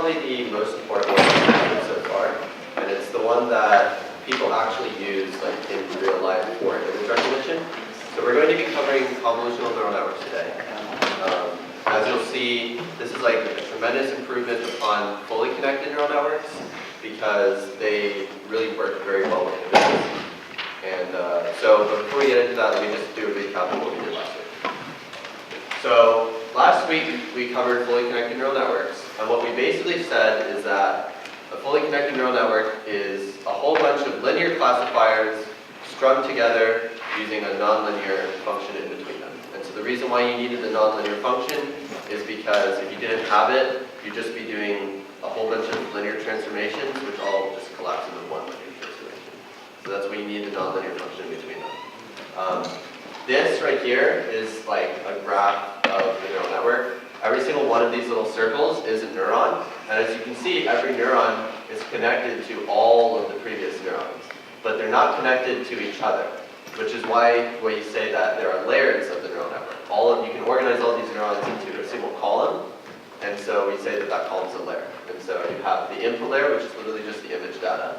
probably the most important one I've used so far, and it's the one that people actually use like in real life for image recognition. So we're going to be covering convolutional neural networks today. As you'll see, this is like a tremendous improvement upon fully connected neural networks because they really work very well with images. And so before we get into that, let me just do a recap of what we did last week. So last week we covered fully connected neural networks, and what we basically said is that a fully connected neural network is a whole bunch of linear classifiers strung together using a nonlinear function in between them. And so the reason why you needed the nonlinear function is because if you didn't have it, you'd just be doing a whole bunch of linear transformations, which all just collapse into one linear transformation. So that's why you need the nonlinear function in between them. This right here is like a graph of the neural network. Every single one of these little circles is a neuron, and as you can see, every neuron is connected to all of the previous neurons, but they're not connected to each other, which is why you say that there are layers of the neural network. You can organize all these neurons into a single column, and so we say that that column is a layer. And so you have the input layer, which is literally just the image data.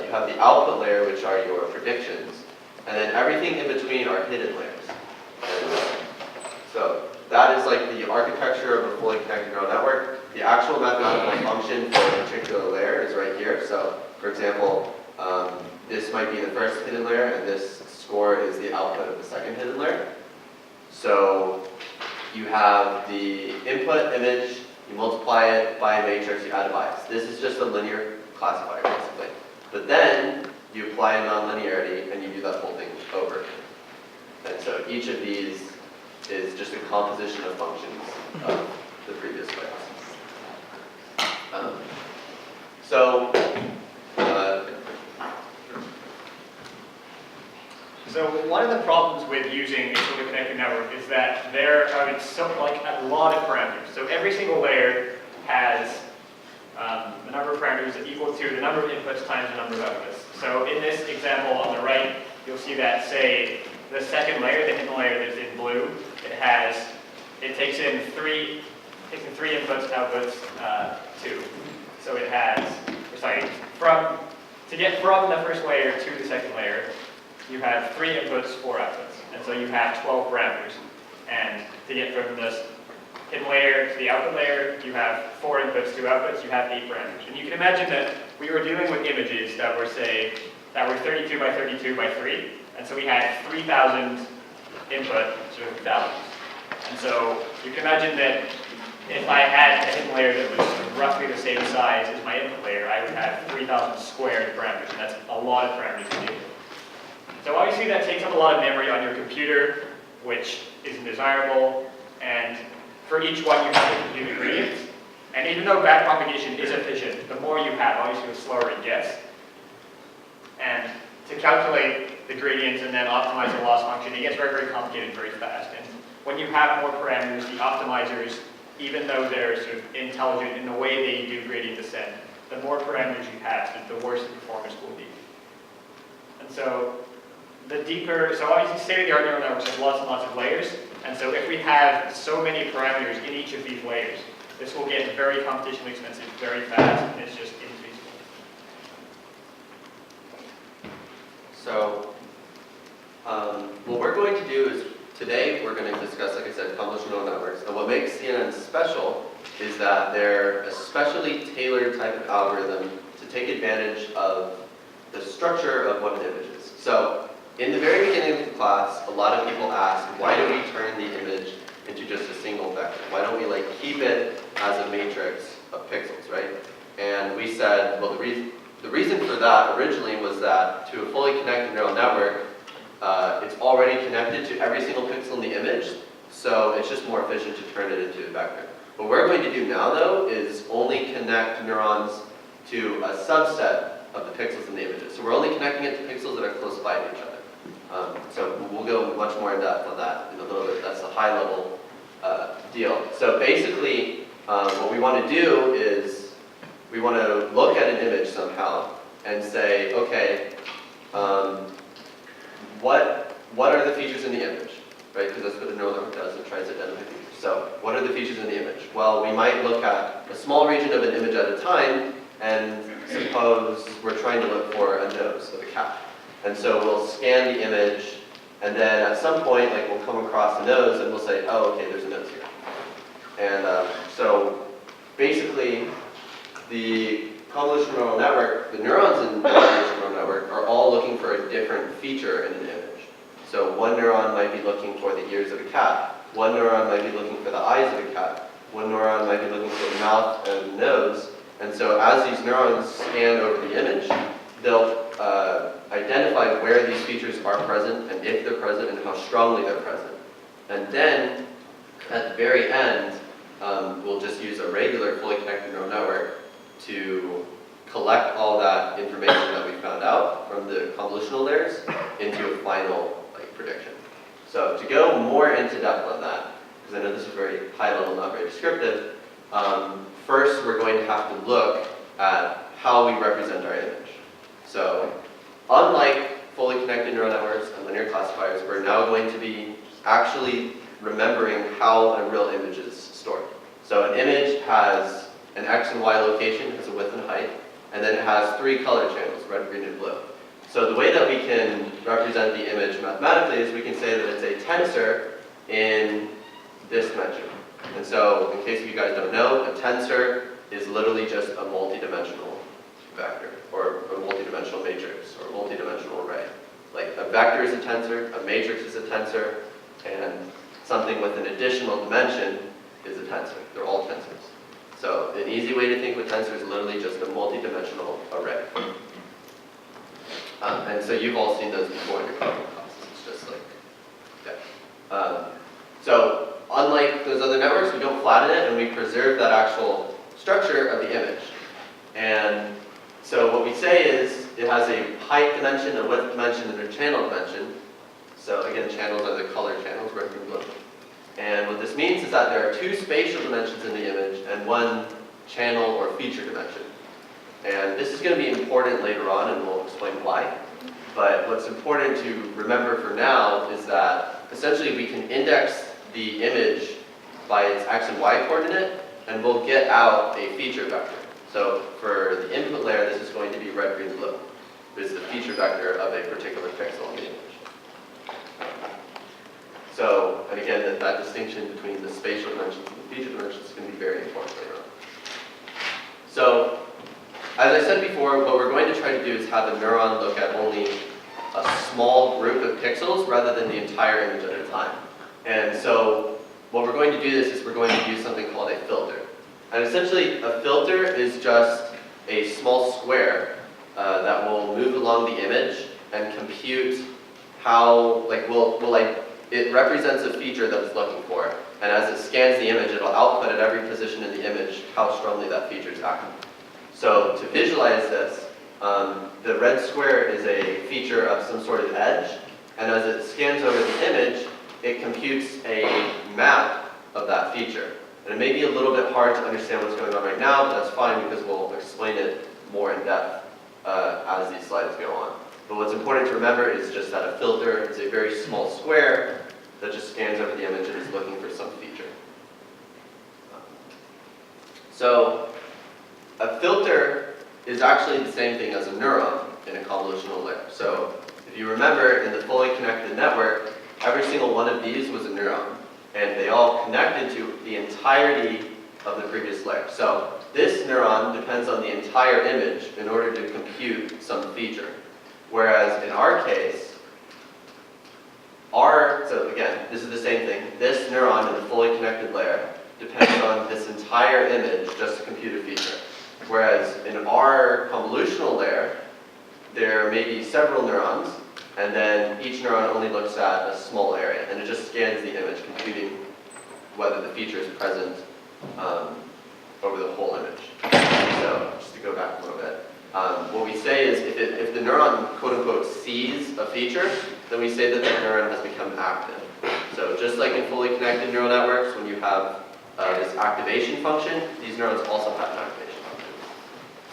You have the output layer, which are your predictions, and then everything in between are hidden layers. And so that is like the architecture of a fully connected neural network. The actual mathematical function for a particular layer is right here. So, for example, this might be the first hidden layer, and this score is the output of the second hidden layer. So you have the input image, you multiply it by a matrix, you add a bias. This is just a linear classifier, basically. But then you apply a nonlinearity, and you do that whole thing over again. And so each of these is just a composition of functions of the previous layers. So one of the problems with using a fully connected network is that there are a lot of parameters. So every single layer has the number of parameters equal to the number of inputs times the number of outputs. So in this example on the right, you'll see that, say, the second layer, the hidden layer that's in blue, it takes in three inputs, outputs, 2. So it has, to get from the first layer to the second layer, you have 3 inputs, 4 outputs. And so you have 12 parameters. And to get from this hidden layer to the output layer, you have 4 inputs, 2 outputs, you have 8 parameters. And you can imagine that we were dealing with images that were, 32 by 32 by 3. And so we had 3,000 input values. And so you can imagine that if I had a hidden layer that was roughly the same size as my input layer, I would have 3,000 squared parameters, and that's a lot of parameters to deal with. So obviously that takes up a lot of memory on your computer, which isn't desirable, and for each one you have to compute the gradients. And even though backpropagation is efficient, the more you have, obviously the slower it gets. And to calculate the gradients and then optimize the loss function, it gets very, very complicated very fast. And when you have more parameters, the optimizers, even though they're sort of intelligent in the way they do gradient descent, the more parameters you have, the worse the performance will be. And so obviously state-of-the-art neural networks have lots and lots of layers, and so if we have so many parameters in each of these layers, this will get very computationally expensive very fast, and it's just infeasible. So what we're going to do is, today we're going to discuss, like I said, convolutional networks. And what makes CNN special is that they're a specially tailored type of algorithm to take advantage of the structure of what an image is. So in the very beginning of the class, a lot of people ask, why do we turn the image into just a single vector? Why don't we keep it as a matrix of pixels, right? And we said, well, the reason for that originally was that to a fully connected neural network, it's already connected to every single pixel in the image, so it's just more efficient to turn it into a vector. What we're going to do now, though, is only connect neurons to a subset of the pixels in the images. So we're only connecting it to pixels that are close by to each other. So we'll go much more in depth on that in a little bit. That's a high-level deal. So basically, what we want to do is we want to look at an image somehow and say, okay, what are the features in the image, right? Because that's what a neural network does. It tries to identify features. So what are the features in the image? Well, we might look at a small region of an image at a time, and suppose we're trying to look for a nose of a cat. And so we'll scan the image, and then at some point, like we'll come across a nose, and we'll say, oh, okay, there's a nose here. And so basically, the convolutional neural network, the neurons in the convolutional neural network are all looking for a different feature in an image. So one neuron might be looking for the ears of a cat, one neuron might be looking for the eyes of a cat, one neuron might be looking for the mouth and the nose. And so as these neurons scan over the image, they'll identify where these features are present and if they're present and how strongly they're present. And then at the very end, we'll just use a regular fully connected neural network to collect all that information that we found out from the convolutional layers into a final prediction. So to go more into depth on that, because I know this is very high level, not very descriptive, first we're going to have to look at how we represent our image. So unlike fully connected neural networks and linear classifiers, we're now going to be actually remembering how a real image is stored. So an image has an X and Y location, it has a width and height, and then it has 3 color channels, red, green, and blue. So the way that we can represent the image mathematically is we can say that it's a tensor in this dimension. And so, in case you guys don't know, a tensor is literally just a multidimensional vector, or a multidimensional matrix, or a multidimensional array. Like a vector is a tensor, a matrix is a tensor, and something with an additional dimension is a tensor. They're all tensors. So an easy way to think of a tensor is literally just a multidimensional array. And so you've all seen those before in your coding classes. It's just like, yeah. So unlike those other networks, we don't flatten it and we preserve that actual structure of the image. And so what we say is it has a height dimension, a width dimension, and a channel dimension. So again, channels are the color channels, red, green, blue. And what this means is that there are 2 spatial dimensions in the image and 1 channel or feature dimension. And this is going to be important later on, and we'll explain why. But what's important to remember for now is that essentially we can index the image by its X and Y coordinate, and we'll get out a feature vector. So for the input layer, this is going to be red, green, blue. This is the feature vector of a particular pixel in the image. So, and again, that distinction between the spatial dimensions and the feature dimensions is going to be very important later on. So, as I said before, what we're going to try to do is have a neuron look at only a small group of pixels rather than the entire image at a time. And so, what we're going to do this is we're going to use something called a filter. And essentially, a filter is just a small square that will move along the image and compute how, it represents a feature that it's looking for. And as it scans the image, it'll output at every position in the image how strongly that feature is acting. So to visualize this, the red square is a feature of some sort of edge, and as it scans over the image, it computes a map of that feature. And it may be a little bit hard to understand what's going on right now, but that's fine because we'll explain it more in depth as these slides go on. But what's important to remember is just that a filter is a very small square that just scans over the image and is looking for some feature. So a filter is actually the same thing as a neuron in a convolutional layer. So if you remember, in the fully connected network, every single one of these was a neuron, and they all connected to the entirety of the previous layer. So this neuron depends on the entire image in order to compute some feature. Whereas in our case, so again, this is the same thing. This neuron in the fully connected layer depends on this entire image just to compute a feature. Whereas in our convolutional layer, there may be several neurons, and then each neuron only looks at a small area, and it just scans the image, computing whether the feature is present over the whole image. So just to go back a little bit, what we say is if the neuron, quote-unquote, sees a feature, then we say that the neuron has become active. So just like in fully connected neural networks, when you have this activation function, these neurons also have an activation function.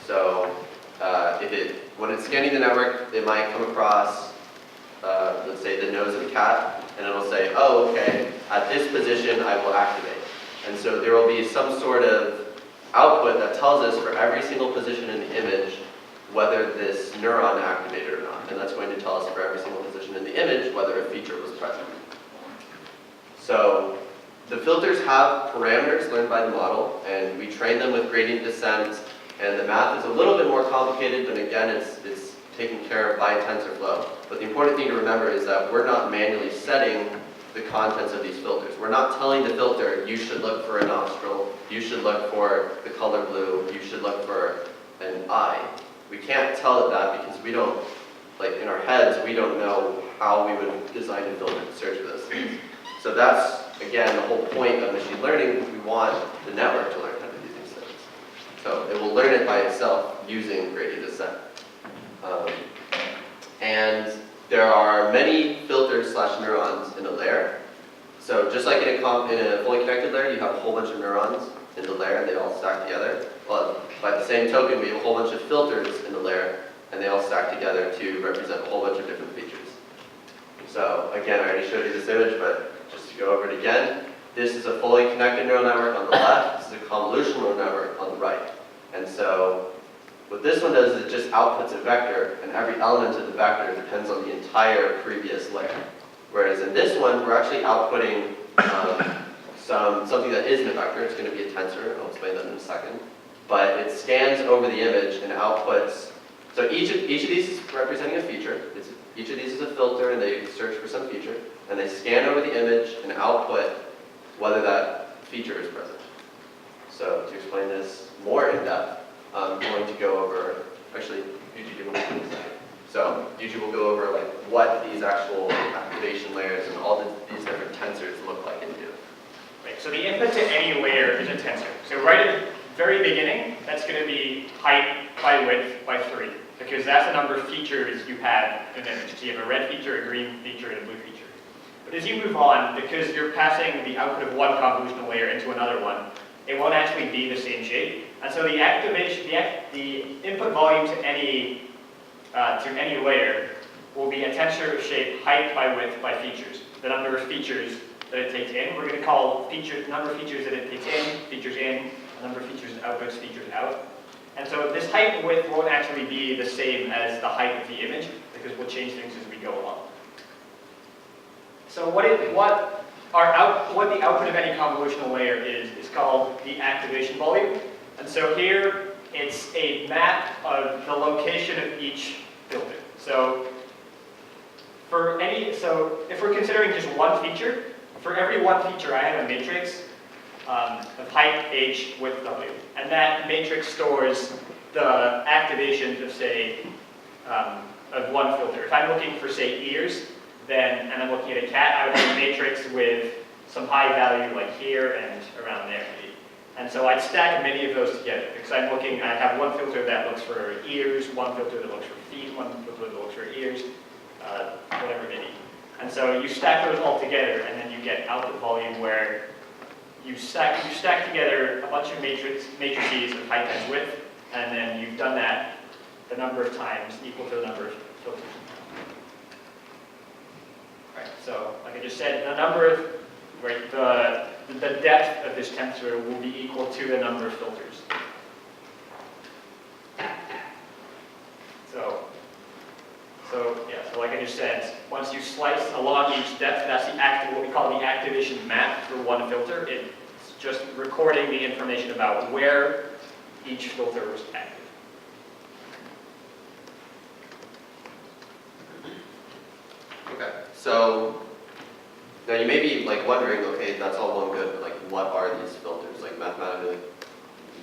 So when it's scanning the network, it might come across, let's say, the nose of a cat, and it'll say, oh, okay, at this position I will activate. And so there will be some sort of output that tells us for every single position in the image whether this neuron activated or not. And that's going to tell us for every single position in the image whether a feature was present. So the filters have parameters learned by the model, and we train them with gradient descent, and the math is a little bit more complicated, but again, it's taken care of by TensorFlow. But the important thing to remember is that we're not manually setting the contents of these filters. We're not telling the filter, you should look for a nostril, you should look for the color blue, you should look for an eye. We can't tell it that because we don't, like in our heads, we don't know how we would design a filter to search for those things. So that's, again, the whole point of machine learning. We want the network to learn how to do these things. So it will learn it by itself using gradient descent. And there are many filters / neurons in a layer. So just like in a fully connected layer, you have a whole bunch of neurons in the layer, and they all stack together. Well, by the same token, we have a whole bunch of filters in the layer, and they all stack together to represent a whole bunch of different features. So again, I already showed you this image, but just to go over it again, this is a fully connected neural network on the left, this is a convolutional neural network on the right. And so what this one does is it just outputs a vector, and every element of the vector depends on the entire previous layer. Whereas in this one, we're actually outputting something that isn't a vector. It's going to be a tensor, and I'll explain that in a second. But it scans over the image and outputs. So each of these is representing a feature. Each of these is a filter, and they search for some feature. And they scan over the image and output whether that feature is present. So to explain this more in depth, I'm going to go over, actually, Yuji will do this. So Yuji will go over like what these actual activation layers and all these different tensors look like and do. Right, so the input to any layer is a tensor. So right at the very beginning, that's going to be height by width by 3, because that's the number of features you have in an image. So you have a red feature, a green feature, and a blue feature. But as you move on, because you're passing the output of one convolutional layer into another one, it won't actually be the same shape. And so the input volume to any layer will be a tensor of shape height by width by features. The number of features that it takes in. We're going to call number of features that it takes in, features in, a number of features it outputs, features out. And so this height and width won't actually be the same as the height of the image, because we'll change things as we go along. So what the output of any convolutional layer is called the activation volume. And so here, it's a map of the location of each filter. So if we're considering just one feature, for every one feature, I have a matrix of height, h, width, w. And that matrix stores the activations of, say, of one filter. If I'm looking for, say, ears, and I'm looking at a cat, I would have a matrix with some high value like here and around there. And so I'd stack many of those together, because I have one filter that looks for ears, one filter that looks for feet, one filter that looks for ears, whatever it may be. And so you stack those all together, and then you get output volume where you stack together a bunch of matrices of height times width, and then you've done that the number of times equal to the number of filters. Right, so like I just said, the depth of this tensor will be equal to the number of filters. So like I just said, once you slice along each depth, that's what we call the activation map for one filter. It's just recording the information about where each filter was active. Okay, so now you may be like wondering, okay, that's all well and good, but like what are these filters? Like mathematically,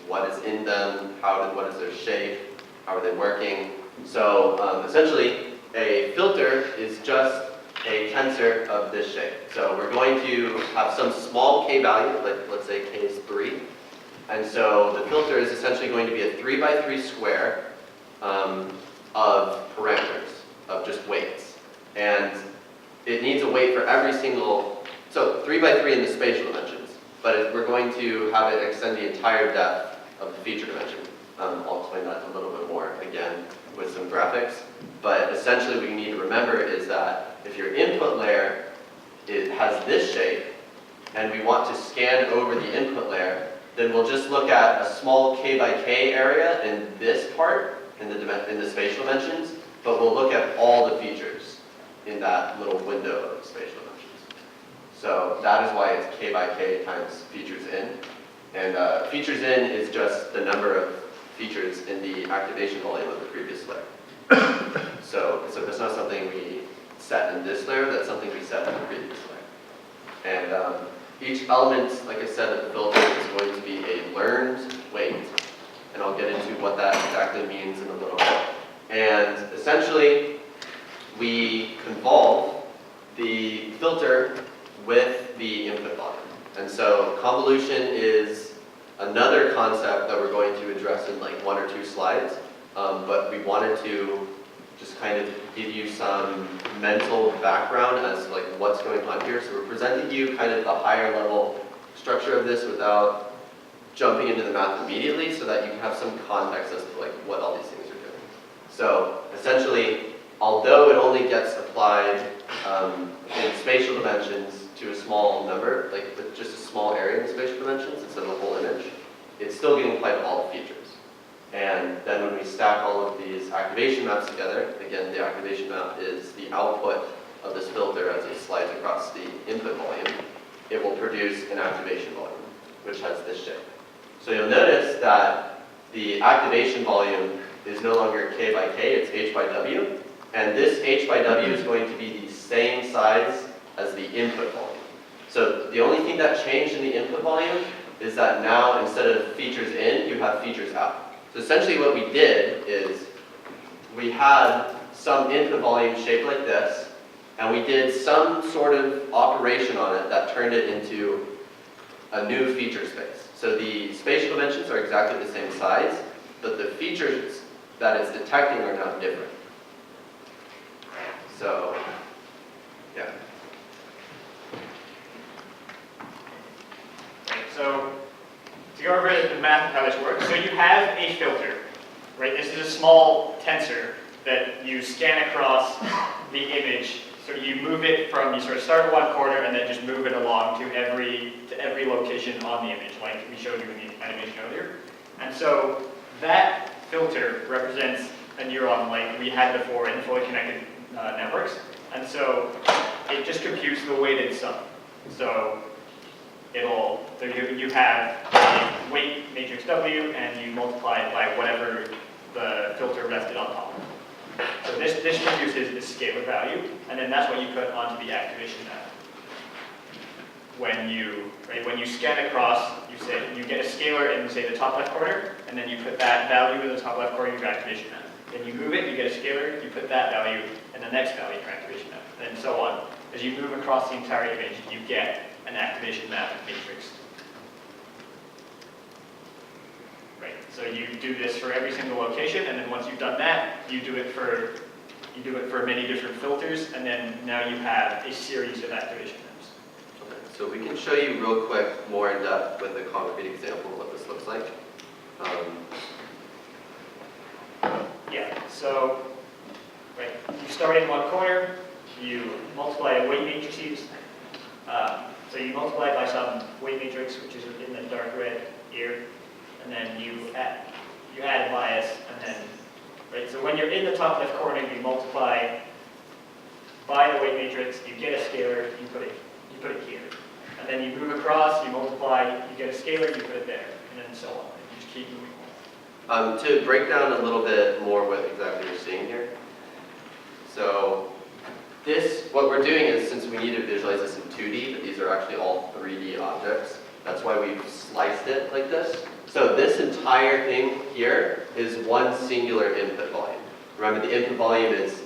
what is in them? What is their shape? How are they working? So essentially, a filter is just a tensor of this shape. So we're going to have some small k value, like let's say k is 3. And so the filter is essentially going to be a 3 by 3 square of parameters, of just weights. And it needs a weight for every single, so 3 by 3 in the spatial dimensions, but we're going to have it extend the entire depth of the feature dimension. I'll explain that a little bit more, again, with some graphics. But essentially what you need to remember is that if your input layer has this shape, and we want to scan over the input layer, then we'll just look at a small k by k area in this part, in the spatial dimensions, but we'll look at all the features in that little window of spatial dimensions. So that is why it's k by k times features in. And features in is just the number of features in the activation volume of the previous layer. So it's not something we set in this layer, that's something we set in the previous layer. And each element, like I said, of the filter is going to be a learned weight. And I'll get into what that exactly means in a little bit. And essentially, we convolve the filter with the input volume. And so convolution is another concept that we're going to address in like 1 or 2 slides. But we wanted to just kind of give you some mental background as to like what's going on here. So we're presenting you kind of the higher level structure of this without jumping into the math immediately, so that you can have some context as to like what all these things are doing. So essentially, although it only gets applied in spatial dimensions to a small number, like with just a small area in the spatial dimensions instead of the whole image, it's still getting applied to all the features. And then when we stack all of these activation maps together, again, the activation map is the output of this filter as it slides across the input volume, it will produce an activation volume, which has this shape. So you'll notice that the activation volume is no longer k by k, it's h by w. And this h by w is going to be the same size as the input volume. So the only thing that changed in the input volume is that now instead of features in, you have features out. So essentially what we did is we had some input volume shaped like this, and we did some sort of operation on it that turned it into a new feature space. So the spatial dimensions are exactly the same size, but the features that it's detecting are now different. So, yeah. So, to go over the math of how this works, so you have a filter, right? This is a small tensor that you scan across the image. So you move it from, you sort of start at one corner and then just move it along to every location on the image, like we showed you in the animation earlier. And so that filter represents a neuron like we had before in fully connected networks. And so it just computes the weighted sum. So you have a weight matrix W and you multiply it by whatever the filter rested on top of. So this produces this scalar value, and then that's what you put onto the activation map. When you scan across, you get a scalar in, say, the top left corner, and then you put that value in the top left corner of your activation map. Then you move it, you get a scalar, you put that value in the next value of your activation map, and so on. As you move across the entire image, you get an activation map matrix. Right. So you do this for every single location, and then once you've done that, you do it for many different filters, and then now you have a series of activation maps. Okay. So we can show you real quick, more in depth, with a concrete example of what this looks like. Yeah. So you start in one corner, you multiply a weight matrices. So you multiply it by some weight matrix, which is in the dark red here, and then you add a bias, and then, so when you're in the top left corner, you multiply by the weight matrix, you get a scalar, you put it here. And then you move across, you multiply, you get a scalar, you put it there, and then so on. You just keep moving on. To break down a little bit more what exactly you're seeing here. So what we're doing is, since we need to visualize this in 2D, but these are actually all 3D objects, that's why we've sliced it like this. So this entire thing here is one singular input volume. Remember, the input volume is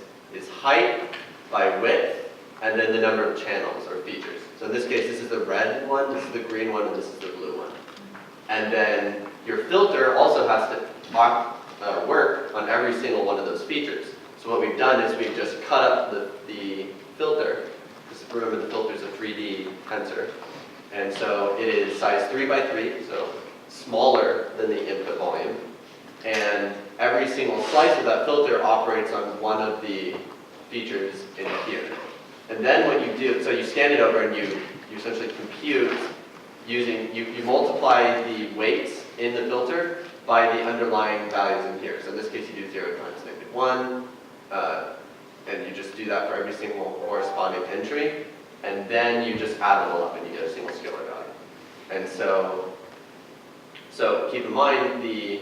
height by width, and then the number of channels or features. So in this case, this is the red one, this is the green one, and this is the blue one. And then your filter also has to work on every single one of those features. So what we've done is we've just cut up the filter. Just remember, the filter is a 3D tensor. And so it is size 3 by 3, so smaller than the input volume. And every single slice of that filter operates on one of the features in here. And then what you do, so you scan it over and you you essentially compute using, you multiply the weights in the filter by the underlying values in here. So in this case, you do 0 times -1, and you just do that for every single corresponding entry, and then you just add them all up and you get a single scalar value. And so keep in mind the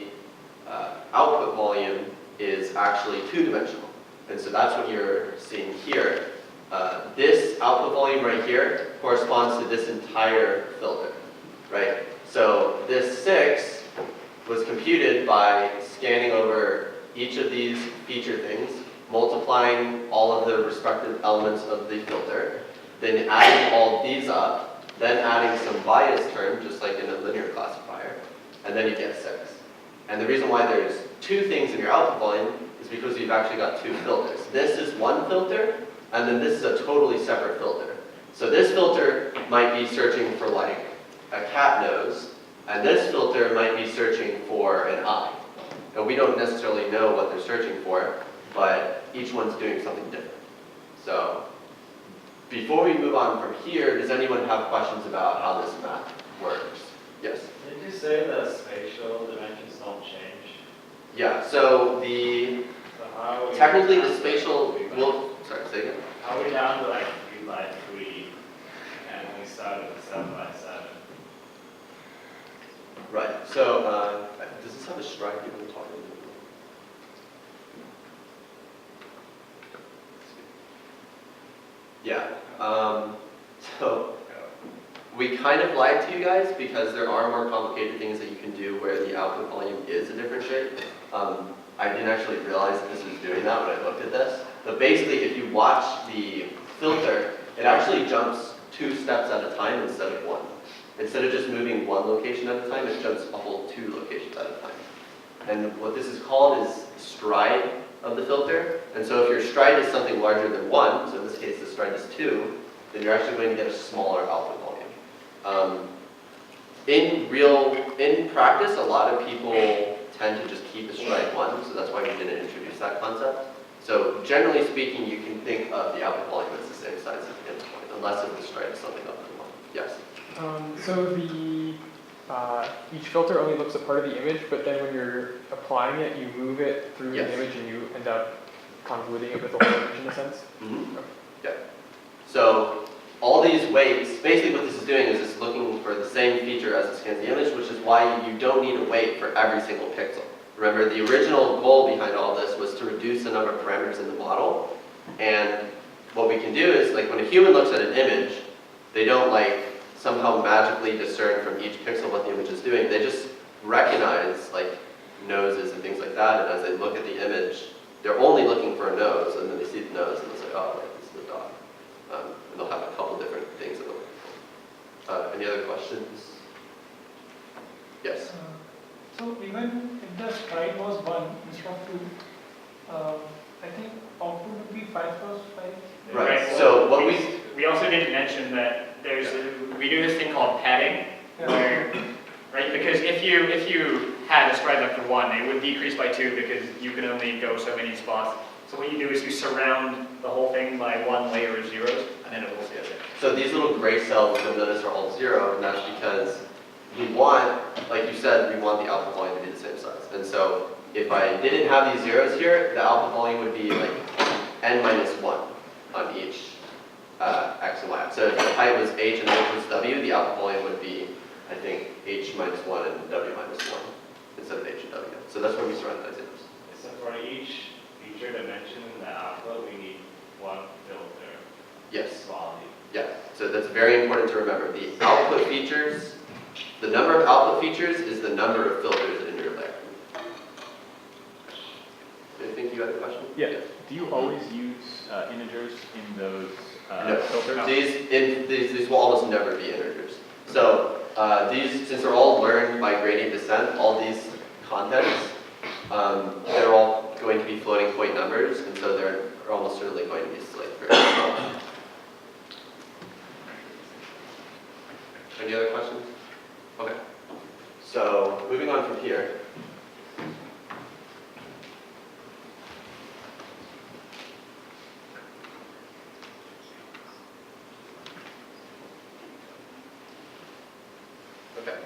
output volume is actually two-dimensional. And so that's what you're seeing here. This output volume right here corresponds to this entire filter, right? So this 6 was computed by scanning over each of these feature things, multiplying all of the respective elements of the filter, then adding all these up, then adding some bias term, just like in a linear classifier, and then you get 6. And the reason why there's two things in your output volume is because you've actually got two filters. This is one filter, and then this is a totally separate filter. So this filter might be searching for like a cat nose, and this filter might be searching for an eye. And we don't necessarily know what they're searching for, but each one's doing something different. So before we move on from here, does anyone have questions about how this math works? Yes? Did you say that spatial dimensions don't change? Yeah, so the So how are we technically down the to spatial 3 by- will, sorry, say again. How are we down to like 3 by 3 and we started with 7 by 7? Right, so does this have a stride you want to talk about? Yeah, so we kind of lied to you guys because there are more complicated things that you can do where the output volume is a different shape. I didn't actually realize that this was doing that when I looked at this. But basically, if you watch the filter, it actually jumps 2 steps at a time instead of 1. Instead of just moving 1 location at a time, it jumps a whole 2 locations at a time. And what this is called is stride of the filter. And so if your stride is something larger than 1, so in this case the stride is 2, then you're actually going to get a smaller output volume. In practice, a lot of people tend to just keep a stride 1, so that's why we didn't introduce that concept. So generally speaking, you can think of the output volume as the same size as the input volume, unless if the stride is something other than 1. Yes? So the each filter only looks at part of the image, but then when you're applying it, you move it through Yes. the image and you end up convoluting it with the whole image in a sense. Mm-hmm. Yeah. So all these weights, basically what this is doing is it's looking for the same feature as it scans the image, which is why you don't need a weight for every single pixel. Remember, the original goal behind all this was to reduce the number of parameters in the model. And what we can do is, like when a human looks at an image, they don't like somehow magically discern from each pixel what the image is doing. They just recognize like noses and things like that, and as they look at the image, they're only looking for a nose, and then they see the nose, and they'll say, oh, like, this is a dog. And they'll have a couple different things that they're looking for. Any other questions? Yes? So even if the stride was 1 instead of 2, I think output would be 5 cross 5. Right, so what we also didn't mention that we do this thing called padding, where, right, because if you had a stride length of 1, it would decrease by 2 because you can only go so many spots. So what you do is you surround the whole thing by 1 layer of zeros, and then it will scale it. So these little gray cells, you'll notice, are all 0, and that's because we want, like you said, we want the output volume to be the same size. And so if I didn't have these zeros here, the output volume would be like n minus 1 on each x and y. So if the height was h and width was w, the output volume would be, I think, h minus 1 and w minus 1 instead of h and w. So that's where we surround those zeros. So for each feature dimension in the output, we need 1 filter. Yes. Volume. Yeah, so that's very important to remember. The output features, the number of output features is the number of filters in your layer. Anything you had a question? Yeah. Do you always use integers in those No. filters? These will almost never be integers. So these, since they're all learned by gradient descent, all these contexts, they're all going to be floating point numbers, and so they're almost certainly going to be like very small. Any other questions? Okay. So moving on from here.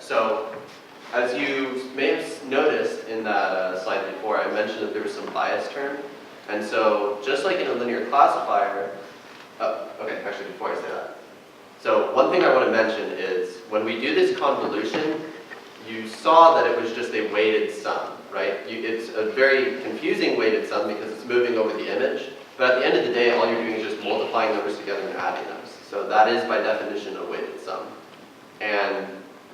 so as you may have noticed in that slide before, I mentioned that there was some bias term. And so just like in a linear classifier, okay, actually before I say that. So one thing I want to mention is when we do this convolution, you saw that it was just a weighted sum, right? It's a very confusing weighted sum because it's moving over the image. But at the end of the day, all you're doing is just multiplying numbers together and adding them. So that is by definition a weighted sum. And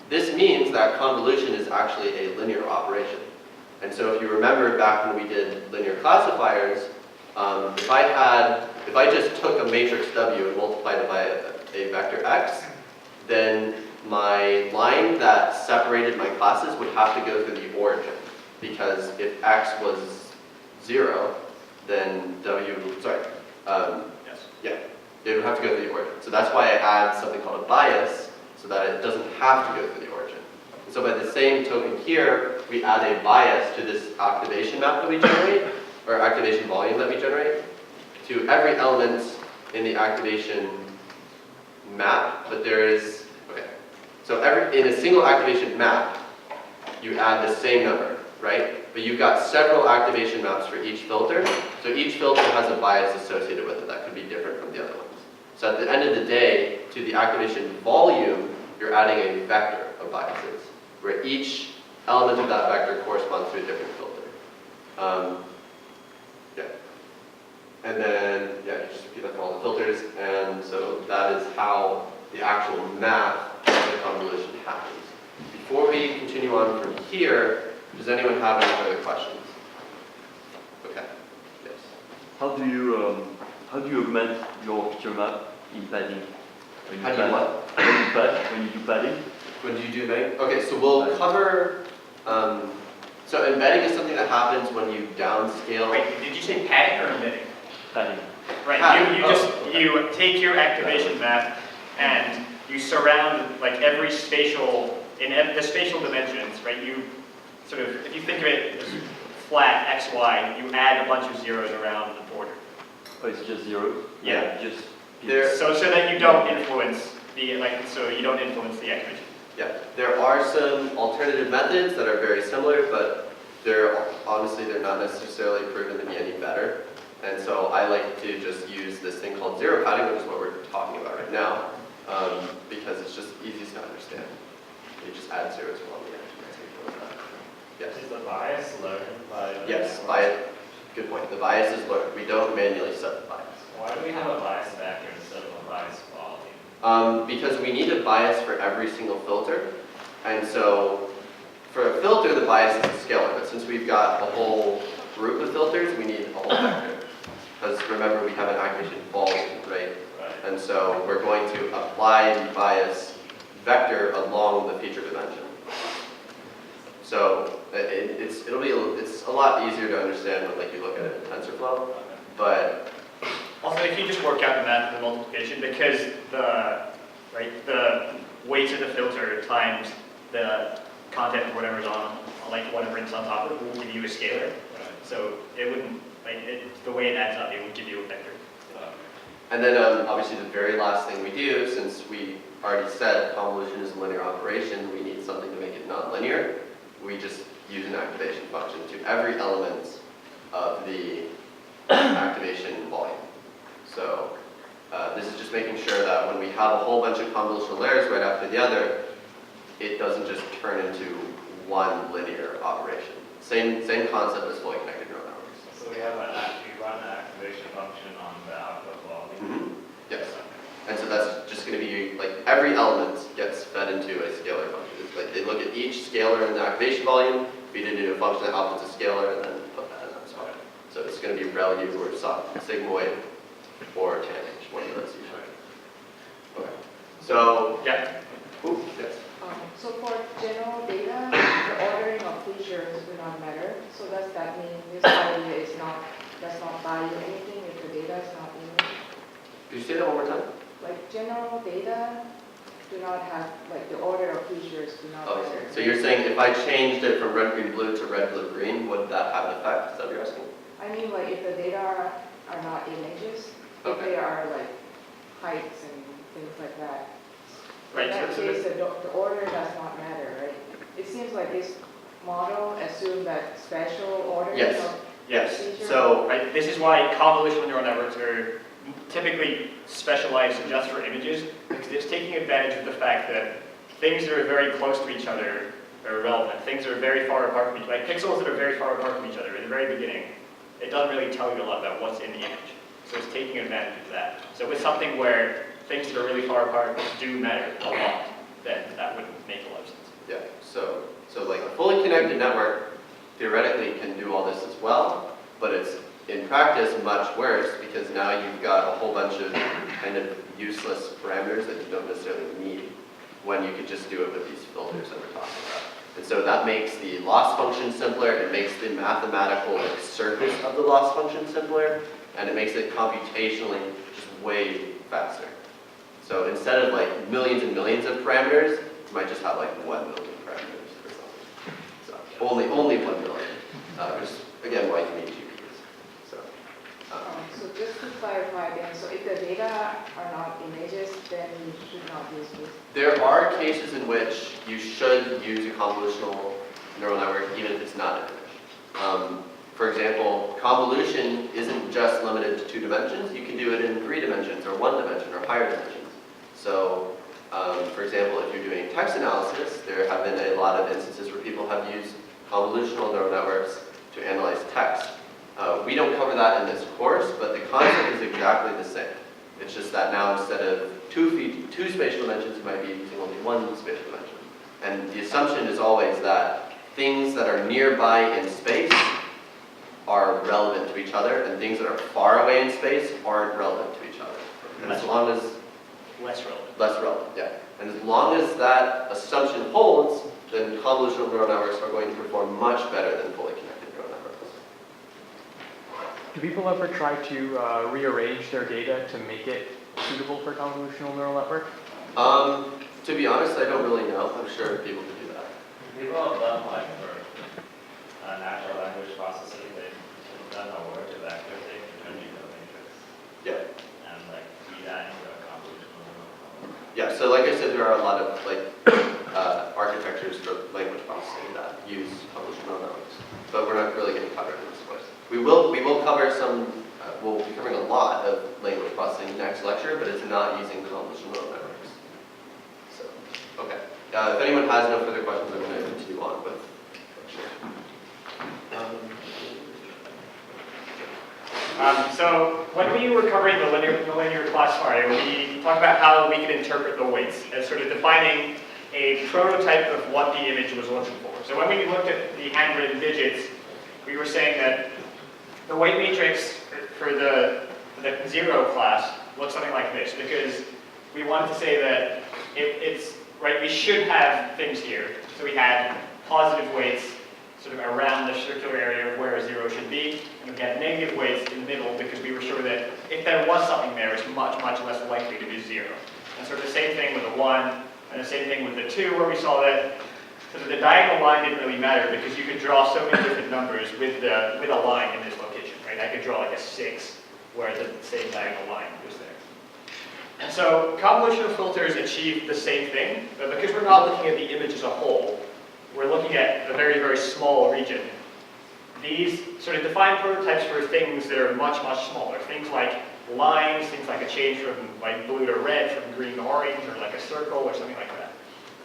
this means that convolution is actually a linear operation. And so if you remember back when we did linear classifiers, if I just took a matrix W and multiplied it by a vector X, then my line that separated my classes would have to go through the origin. Because if X was 0, then it would have to go through the origin. So that's why I add something called a bias, so that it doesn't have to go through the origin. And so by the same token here, we add a bias to this activation map that we generate, or activation volume that we generate, to every element in the activation map, but there is, okay. So in a single activation map, you add the same number, right? But you've got several activation maps for each filter, so each filter has a bias associated with it that could be different from the other ones. So at the end of the day, to the activation volume, you're adding a vector of biases, where each element of that vector corresponds to a different filter. And then, just repeat that for all the filters, and so that is how the actual math of the convolution happens. Before we continue on from here, does anyone have any further questions? Okay, yes. How do you augment your feature map in padding? How do you what? When you do padding? When do you do embedding? Okay, so we'll cover, so embedding is something that happens when you downscale. Wait, did you say padding or embedding? Padding. Right, you take your activation map and you surround like every spatial, the spatial dimensions, right? You sort of, if you think of it as flat x, y, you add a bunch of zeros around the border. Oh, it's just zeros? Yeah. Just so that you don't influence the activation. Yeah, there are some alternative methods that are very similar, but honestly they're not necessarily proven to be any better. And so I like to just use this thing called zero padding, which is what we're talking about right now, because it's just easiest to understand. You just add zeros along the edge. Yes. Is the bias learned by? Yes, good point. The bias is learned. We don't manually set the bias. Why do we have a bias vector instead of a bias volume? Because we need a bias for every single filter. And so for a filter, the bias is a scalar. But since we've got a whole group of filters, we need a whole vector. Because remember, we have an activation volume, right? And so we're going to apply the bias vector along the feature dimension. So it's a lot easier to understand when you look at it in TensorFlow. But also, if you just work out the math of the multiplication, because the weights of the filter times the content of whatever's on, whatever it's on top of it, will give you a scalar. So it wouldn't, the way it adds up, it would give you a vector. And then obviously the very last thing we do, since we already said convolution is a linear operation, we need something to make it nonlinear. We just use an activation function to every element of the activation volume. So this is just making sure that when we have a whole bunch of convolutional layers right after the other, it doesn't just turn into one linear operation. Same concept as fully connected neural networks. So we run an activation function on the output volume. Yes. And so that's just going to be every element gets fed into a scalar function. It's they look at each scalar in the activation volume, feed it into a function that outputs a scalar, and then put that in that spot. So it's going to be ReLU or sigmoid or tanh, one of those usually. Okay. So yeah. Ooh, yes. So for general data, the ordering of features will not matter. So does that mean this value does not value anything if the data is not image? Could you say that one more time? General data do not have, the order of features do not matter. So you're saying if I changed it from red, green, blue to red, blue, green, would that have an effect? Is that what you're asking? I mean, if the data are not images, if they are heights and things like that. Right. In that case, the order does not matter, right? seems like this model assume that special ordering Yes. of Yes, procedure. so this is why convolutional neural networks are typically specialized just for images, because it's taking advantage of the fact that things that are very close to each other are irrelevant. Things that are very far apart from each other, like pixels that are very far apart from each other in the very beginning, it doesn't really tell you a lot about what's in the image. So it's taking advantage of that. So with something where things that are really far apart do matter a lot, then that would make a lot of sense. Yeah, so like a fully connected network theoretically can do all this as well, but it's in practice much worse because now you've got a whole bunch of kind of useless parameters that you don't necessarily need when you could just do it with these filters that we're talking about. And so that makes the loss function simpler, it makes the mathematical like, surface of the loss function simpler, and it makes it computationally just way faster. So instead of like millions and millions of parameters, you might just have like 1 million parameters or something. So only 1 million, which is again why you need GPUs. So, So just to clarify again, so if the data are not images, then you should not use this. there are cases in which you should use a convolutional neural network even if it's not an image. For example, convolution isn't just limited to 2 dimensions. You can do it in 3 dimensions or 1 dimension or higher dimensions. So, for example, if you're doing text analysis, there have been a lot of instances where people have used convolutional neural networks to analyze text. We don't cover that in this course, but the concept is exactly the same. It's just that now instead of 2 spatial dimensions, you might be using only 1 spatial dimension. And the assumption is always that things that are nearby in space are relevant to each other, and things that are far away in space aren't relevant to each other. And as long as Less relevant. less relevant, yeah. And as long as that assumption holds, then convolutional neural networks are going to perform much better than fully connected neural networks. Do people ever try to rearrange their data to make it suitable for convolutional neural network? To be honest, I don't really know. I'm sure people could do that. People have done like for natural language processing, they've done a word to vector thing turning into a matrix Yeah. and like feed that into a convolutional neural. Yeah, so like I said, there are a lot of like architectures for language processing that use convolutional neural networks, but we're not really going to cover it in this course. We will cover some, we'll be covering a lot of language processing next lecture, but it's not using convolutional neural networks. So, okay. If anyone has no further questions, I'm going to continue on with lecture. So when we were covering the linear classifier, we talked about how we could interpret the weights as sort of defining a prototype of what the image was looking for. So when we looked at the handwritten digits, we were saying that the weight matrix for the 0 class looks something like this, because we wanted to say that it's right. We should have things here. So we had positive weights sort of around the circular area of where a 0 should be, and we had negative weights in the middle because we were sure that if there was something there, it's much, much less likely to be 0. And sort of the same thing with the 1, and the same thing with the 2, where we saw that sort of the diagonal line didn't really matter because you could draw so many different numbers with a line in this location, right? I could draw like a 6 where the same diagonal line was there. And so convolutional filters achieve the same thing, but because we're not looking at the image as a whole, we're looking at a very, very small region. These sort of define prototypes for things that are much, much smaller. Things like lines, things like a change from like blue to red, from green to orange, or like a circle or something like that.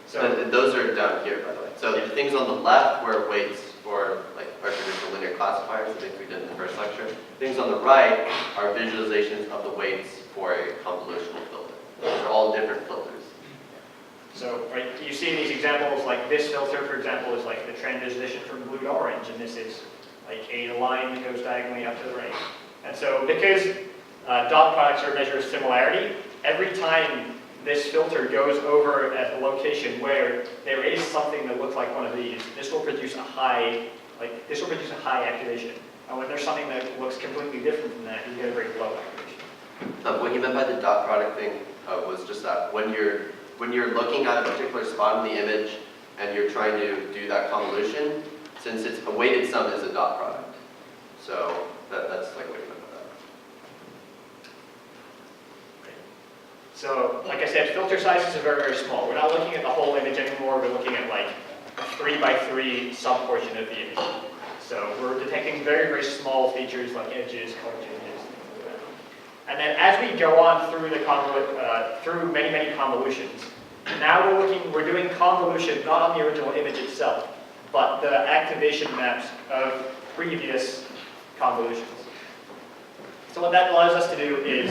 So And those are down here, by the way. So the things on the left were weights for like our traditional linear classifiers, the things we did in the first lecture. Things on the right are visualizations of the weights for a convolutional filter. Those are all different filters. So, right, you see in these examples, like this filter, for example, is like the transition from blue to orange, and this is like a line that goes diagonally up to the right. And so, because dot products are a measure of similarity, every time this filter goes over at a location where there is something that looks like one of these, this will produce a high, activation. And when there's something that looks completely different from that, you get a very low activation. What you meant by the dot product thing was just that when you're looking at a particular spot in the image and you're trying to do that convolution, since it's a weighted sum is a dot product. So that's like what you meant by that. So, like I said, filter sizes are very, very small. We're not looking at the whole image anymore. We're looking at like a 3x3 subportion of the image. So we're detecting very, very small features like edges, color changes, things like that. And then as we go on through through many, many convolutions, now we're doing convolution not on the original image itself, but the activation maps of previous convolutions. So what that allows us to do is,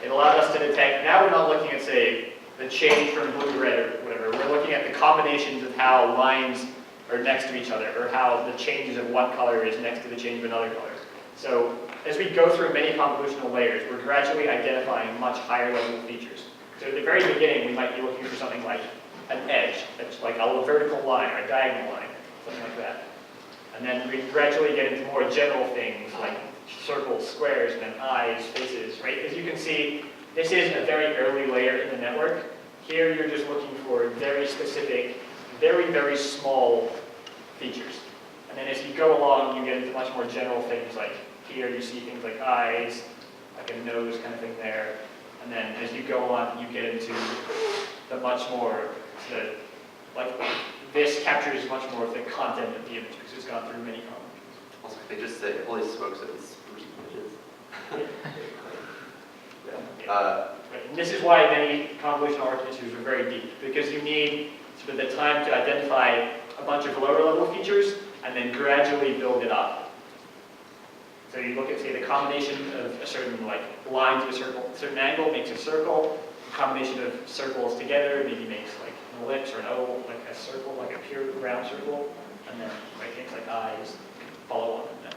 it allows us to detect, now we're not looking at, say, the change from blue to red or whatever. We're looking at the combinations of how lines are next to each other, or how the changes of one color is next to the change of another color. So as we go through many convolutional layers, we're gradually identifying much higher level features. So at the very beginning, we might be looking for something like an edge, that's like a vertical line or a diagonal line, something like that. And then we gradually get into more general things like circles, squares, and then eyes, faces, right? As you can see, this is a very early layer in the network. Here you're just looking for very specific, very, very small features. And then as you go along, you get into much more general things like here you see things like eyes, like a nose kind of thing there. And then as you go on, you get into the much more, like this captures much more of the content of the image because it's gone through many convolutions. Also, they just say, holy smokes, it's 3 images. Right. And this is why many convolutional architectures are very deep, because you need sort of the time to identify a bunch of lower level features and then gradually build it up. So you look at, say, the combination of a certain line to a certain angle makes a circle. The combination of circles together maybe makes like an ellipse or an oval, like a circle, like a pure round circle. And then things like eyes follow on from that.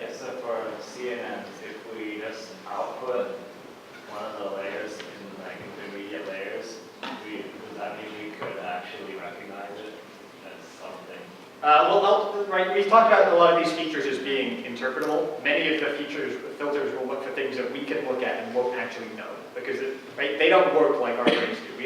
Yeah, so for CNNs, if we just output one of the layers in like intermediate layers, does that mean we could actually recognize it as something? Right, we've talked about a lot of these features as being interpretable. Many of the filters will look for things that we can look at and won't actually know, because they don't work like our brains do.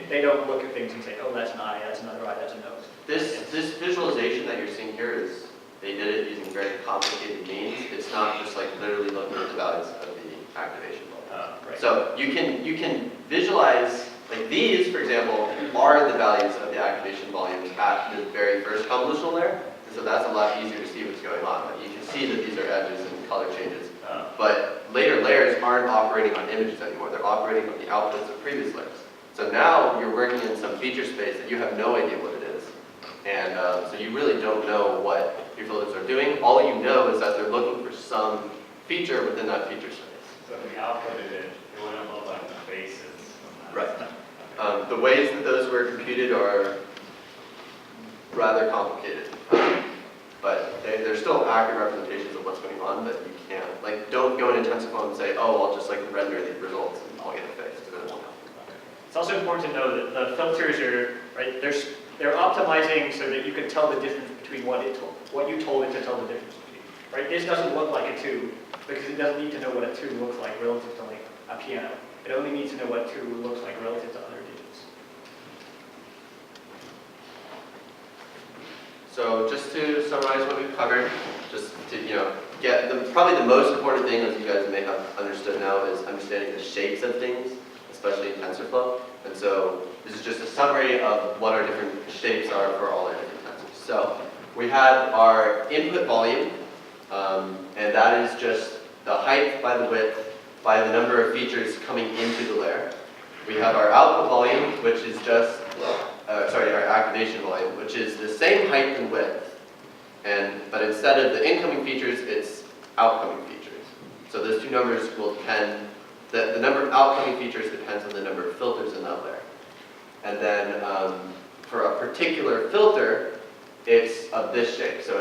They don't look at things and say, oh, that's an eye, that's another eye, that's a nose. This visualization that you're seeing here is, they did it using very complicated means. It's not just like literally looking at the values of the activation level. Right. So you can visualize, like these, for example, are the values of the activation volumes at the very first convolutional layer. And so that's a lot easier to see what's going on. Like you can see that these are edges and color changes. But later layers aren't operating on images anymore. They're operating on the outputs of previous layers. So now you're working in some feature space that you have no idea what it is. And so you really don't know what your filters are doing. All you know is that they're looking for some feature within that feature space. So if we outputted it, it wouldn't look like the faces. Right. The ways that those were computed are rather complicated. But they're still accurate representations of what's going on, but you can't, don't go in TensorFlow and say, oh, I'll just render the results and I'll get a fix. It won't happen. It's also important to know that the filters are, right, they're optimizing so that you can tell the difference between what you told it to tell the difference between. Right? This doesn't look like a 2 because it doesn't need to know what a 2 looks like relative to a piano. It only needs to know what 2 looks like relative to other digits. So just to summarize what we've covered, just to get probably the most important thing, as you guys may have understood now, is understanding the shapes of things, especially in TensorFlow. And so this is just a summary of what our different shapes are for all our different tensors. So we have our input volume, and that is just the height by the width by the number of features coming into the layer. We have our output volume, which is just, our activation volume, which is the same height and width, but instead of the incoming features, it's outcoming features. So those two numbers will depend, the number of outcoming features depends on the number of filters in that layer. And then for a particular filter, it's of this shape. So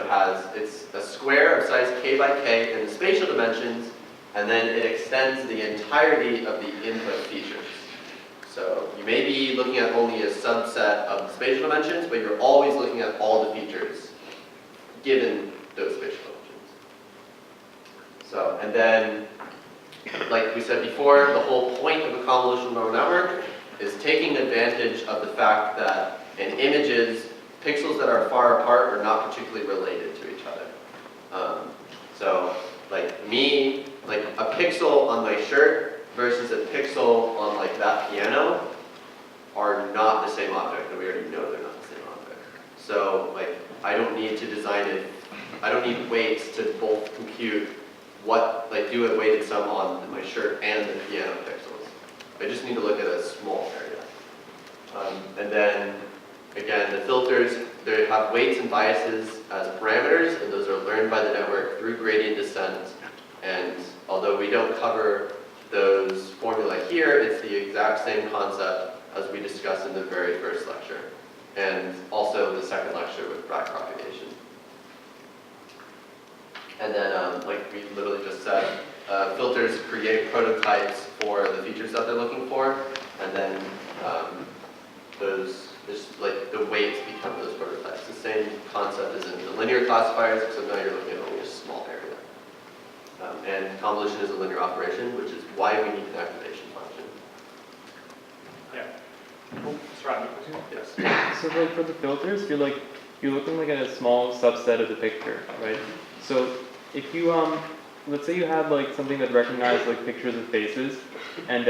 it's a square of size k by k in the spatial dimensions, and then it extends the entirety of the input features. So you may be looking at only a subset of the spatial dimensions, but you're always looking at all the features given those spatial dimensions. So, and then, like we said before, the whole point of a convolutional neural network is taking advantage of the fact that in images, pixels that are far apart are not particularly related to each other. So, like a pixel on my shirt versus a pixel on that piano are not the same object, and we already know they're not the same object. So like, I don't need to design it, I don't need weights to both compute do a weighted sum on my shirt and the piano pixels. I just need to look at a small area. And then, again, the filters, they have weights and biases as parameters, and those are learned by the network through gradient descent. And although we don't cover those formulae here, it's the exact same concept as we discussed in the very first lecture, and also the second lecture with back propagation. And then, like we literally just said, filters create prototypes for the features that they're looking for, and then the weights become those prototypes. The same concept as in the linear classifiers, except now you're looking at only a small area. And convolution is a linear operation, which is why we need an activation function. Yeah. Cool. Rob, Yes. So like for the filters, you're looking like at a small subset of the picture, right? So if you let's say you had like something that recognized like pictures of faces, and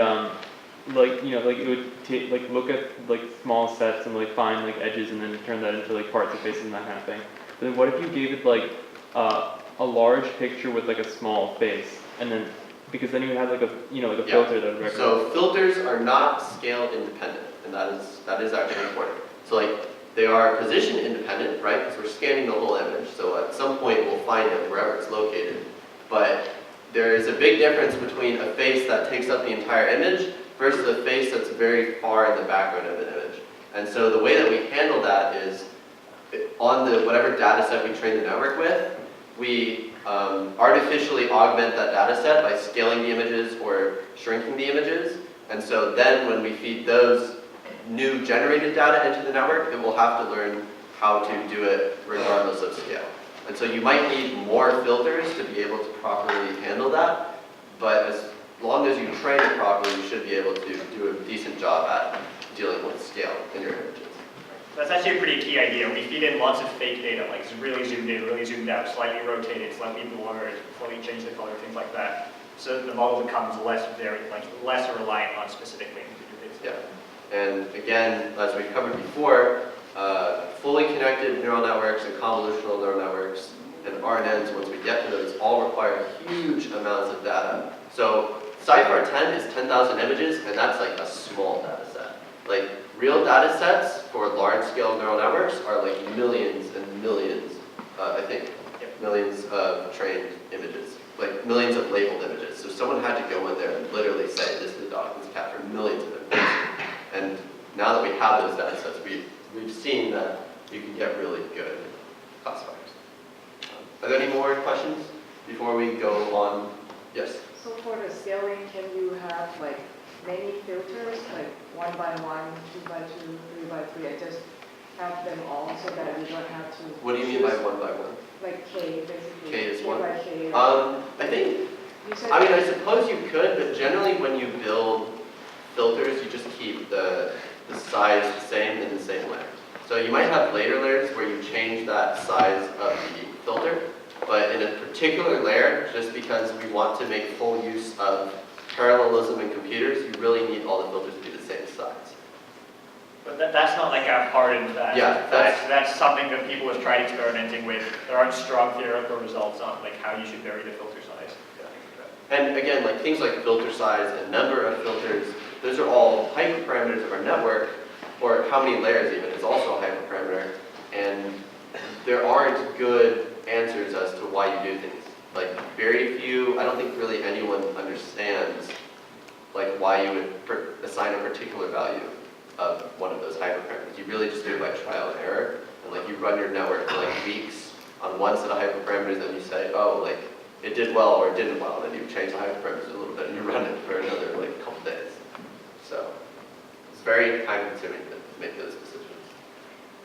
like it would take look at like small sets and like find like edges and then turn that into like parts of faces and that kind of thing. But then what if you gave it like a large picture with like a small face, and then because then you would have like a filter that would recognize. So filters are not scale independent, and that is actually important. So like they are position independent, right? Because we're scanning the whole image. So at some point we'll find it wherever it's located. But there is a big difference between a face that takes up the entire image versus a face that's very far in the background of an image. And so the way that we handle that is on the whatever data set we train the network with, we artificially augment that data set by scaling the images or shrinking the images. And so then when we feed those new generated data into the network, it will have to learn how to do it regardless of scale. And so you might need more filters to be able to properly handle that, but as long as you train it properly, you should be able to do a decent job at dealing with scale in your images. That's actually a pretty key idea. We feed in lots of fake data, like really zoomed in, really zoomed out, slightly rotated, slightly blurred, slightly change the color, things like that. So that the model becomes less reliant on specific weight in your data. Yeah, and again, as we covered before, fully connected neural networks and convolutional neural networks and RNNs, once we get to those, all require huge amounts of data. So CIFAR 10 is 10,000 images, and that's like a small data set. Like real data sets for large-scale neural networks are like millions and millions, I think, millions of trained images, like millions of labeled images. So someone had to go in there and literally say, this is a dog, this is a cat, for millions of images. And now that we have those data sets, we've seen that you can get really good classifiers. Are there any more questions before we go on? Yes? So for the scaling, can you have like many filters, like 1 by 1, 2 by 2, 3 by 3, and just have them all so that you don't have to What do you mean by 1 by 1? Like K, basically. K is K 1? by K. I think, You said I suppose you could, but generally when you build filters, you just keep the size the same in the same layer. So you might have later layers where you change that size of the filter, but in a particular layer, just because we want to make full use of parallelism in computers, you really need all the filters to be the same size. But that's not like a hard and fast. Yeah, that's something that people have tried experimenting with. There aren't strong theoretical results on like how you should vary the filter size. And again, like things like filter size and number of filters, those are all hyperparameters of our network, or how many layers even is also a hyperparameter. And there aren't good answers as to why you do things. Like very few, I don't think really anyone understands like why you would assign a particular value of one of those hyperparameters. You really just do it by trial and error. And like you run your network for like weeks on one set of hyperparameters, then you say, oh, like it did well or it didn't well, and then you change the hyperparameters a little bit and you run it for another like couple days. So it's very time consuming to make those decisions.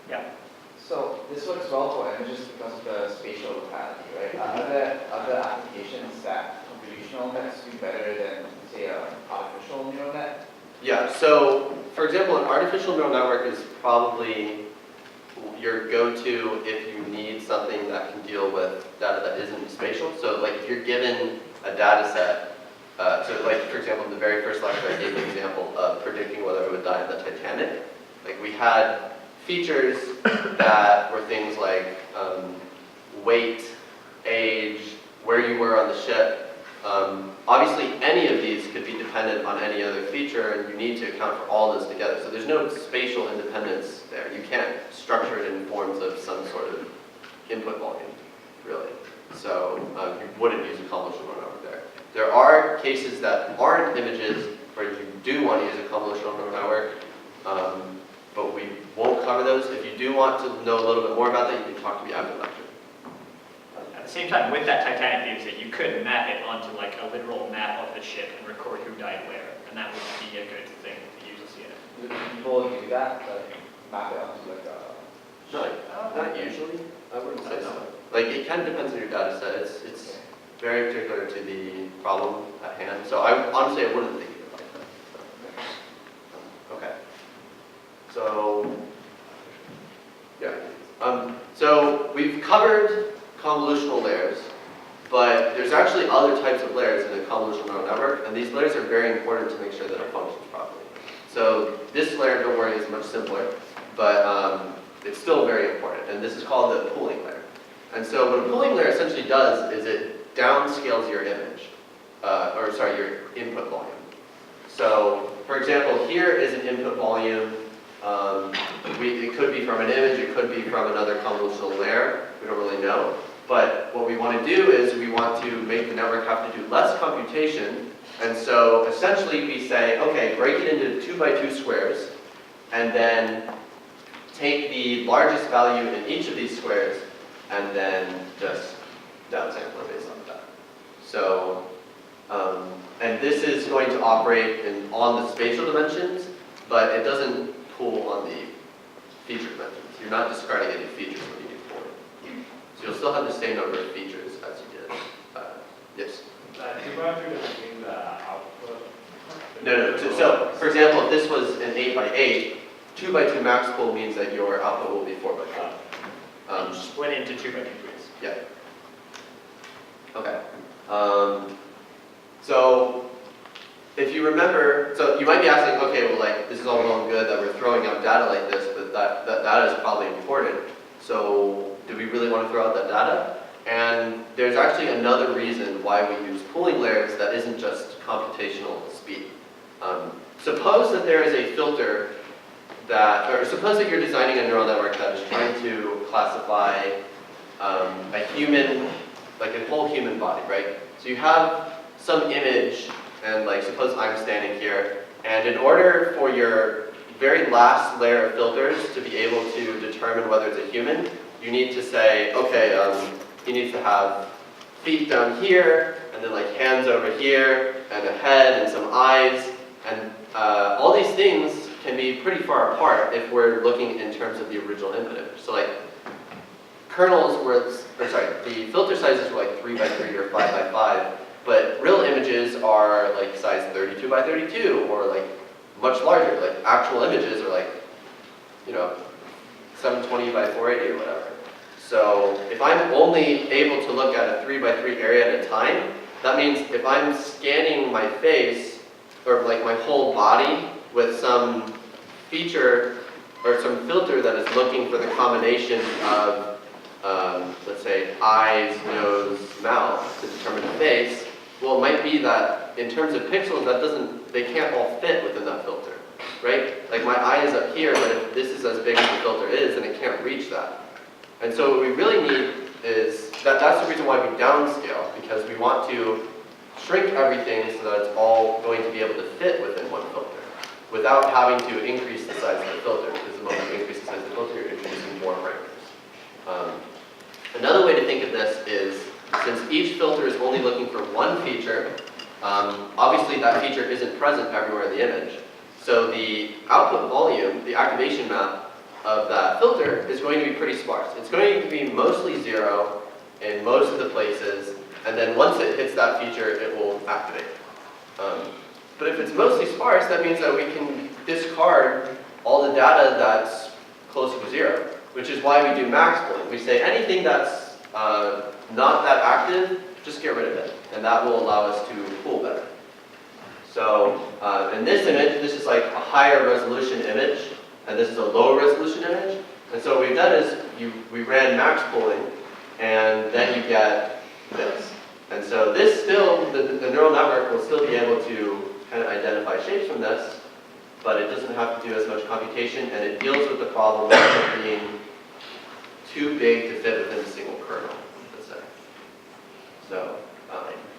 Yeah. So this works well for images because of the spatial locality, right? Are there other applications that computational nets do better than, say, an artificial neural net? Yeah, so for example, an artificial neural network is probably your go-to if you need something that can deal with data that isn't spatial. So like if you're given a data set, so like for example, in the very first lecture I gave an example of predicting whether it would die in the Titanic. Like we had features that were things like weight, age, where you were on the ship. Obviously, any of these could be dependent on any other feature, and you need to account for all this together. So there's no spatial independence there. You can't structure it in forms of some sort of input volume, really. So you wouldn't use a convolutional neural network there. There are cases that aren't images where you do want to use a convolutional neural network, but we won't cover those. If you do want to know a little bit more about that, you can talk to me after lecture. At the same time, with that Titanic dataset, you could map it onto like a literal map of the ship and record who died where, and that would be a good thing to use to see it. Do people do that, like map it onto like a? Not usually. I wouldn't say so. Like, it kind of depends on your data set. It's very particular to the problem at hand. So honestly, I wouldn't think of it like that. Okay. So, yeah. So we've covered convolutional layers, but there's actually other types of layers in a convolutional neural network, and these layers are very important to make sure that it functions properly. So this layer, don't worry, is much simpler, but it's still very important, and this is called the pooling layer. And so what a pooling layer essentially does is it downscales your image, your input volume. So, for example, here is an input volume. It could be from an image, it could be from another convolutional layer, we don't really know. But what we want to do is we want to make the network have to do less computation, and so essentially we say, okay, break it into 2 by 2 squares, and then take the largest value in each of these squares, and then just downsample it based on that. So, and this is going to operate on the spatial dimensions, but it doesn't pool on the feature dimensions. You're not discarding any features when you do pooling. So you'll still have the same number of features as you did. Yes? 2 by 2 doesn't mean the output. No. So, for example, if this was an 8 by 8, 2 by 2 max pool means that your output will be 4 by 4. Split into 2 by 2 grids. Yeah. Okay. So if you remember, so you might be asking, okay, well, like, this is all well and good that we're throwing out data like this, but that data is probably important. So do we really want to throw out that data? And there's actually another reason why we use pooling layers that isn't just computational speed. Suppose that there is a filter or suppose that you're designing a neural network that is trying to classify a human, like a whole human body, right? So you have some image, and like suppose I'm standing here, and in order for your very last layer of filters to be able to determine whether it's a human, you need to say, okay, he needs to have feet down here, and then like hands over here, and a head, and some eyes, and all these things can be pretty far apart if we're looking in terms of the original input image. So like kernels the filter sizes were like 3 by 3 or 5 by 5, but real images are like size 32 by 32 or like much larger. Like actual images are like, 720 by 480 or whatever. So if I'm only able to look at a 3 by 3 area at a time, that means if I'm scanning my face or like my whole body with some feature or some filter that is looking for the combination of, let's say, eyes, nose, mouth to determine the face, well, it might be that in terms of pixels, they can't all fit within that filter, right? Like my eye is up here, but if this is as big as the filter is, then it can't reach that. And so what we really need is, that's the reason why we downscale, because we want to shrink everything so that it's all going to be able to fit within one filter, without having to increase the size of the filter, because the moment you increase the size of the filter, you're introducing more parameters. Another way to think of this is, since each filter is only looking for one feature, obviously that feature isn't present everywhere in the image. So the output volume, the activation map of that filter is going to be pretty sparse. It's going to be mostly 0 in most of the places, and then once it hits that feature, it will activate. But if it's mostly sparse, that means that we can discard all the data that's closer to 0, which is why we do max pooling. We say anything that's not that active, just get rid of it, and that will allow us to pool better. So in this image, this is like a higher resolution image. and this is a lower resolution image. And so what we've done is we ran max pooling, and then you get this. And so this still, the neural network will still be able to kind of identify shapes from this, but it doesn't have to do as much computation, and it deals with the problem of it being too big to fit within a single kernel, let's say. So,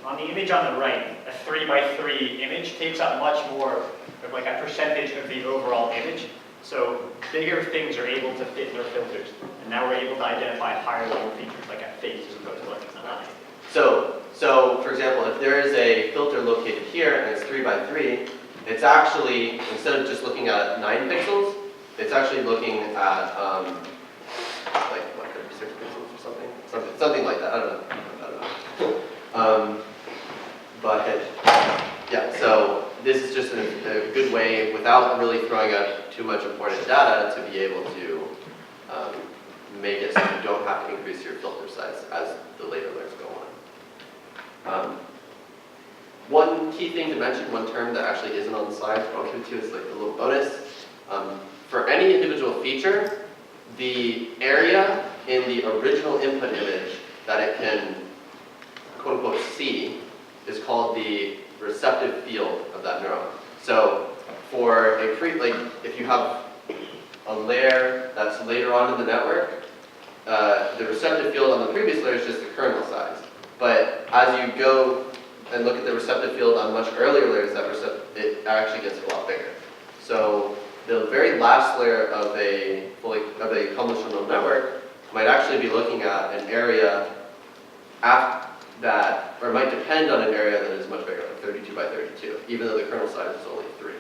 On the image on the right, a 3x3 image takes up much more of like a percentage of the overall image. So bigger things are able to fit in their filters. And now we're able to identify higher level features like a face as opposed to like an eye. so for example, if there is a filter located here and it's 3x3, it's actually, instead of just looking at 9 pixels, it's actually looking at like what, 36 pixels or something like that. I don't know. But yeah, so this is just a good way, without really throwing out too much important data, to be able to make it so you don't have to increase your filter size as the later layers go on. One key thing to mention, one term that actually isn't on the slide, but I'll give it to you as like a little bonus. For any individual feature, the area in the original input image that it can quote unquote see is called the receptive field of that neuron. So for a if you have a layer that's later on in the network, the receptive field on the previous layer is just the kernel size. But as you go and look at the receptive field on much earlier layers, it actually gets a lot bigger. So the very last layer of a convolutional neural network might actually be looking at an area or might depend on an area that is much bigger, like 32 by 32, even though the kernel size is only 3.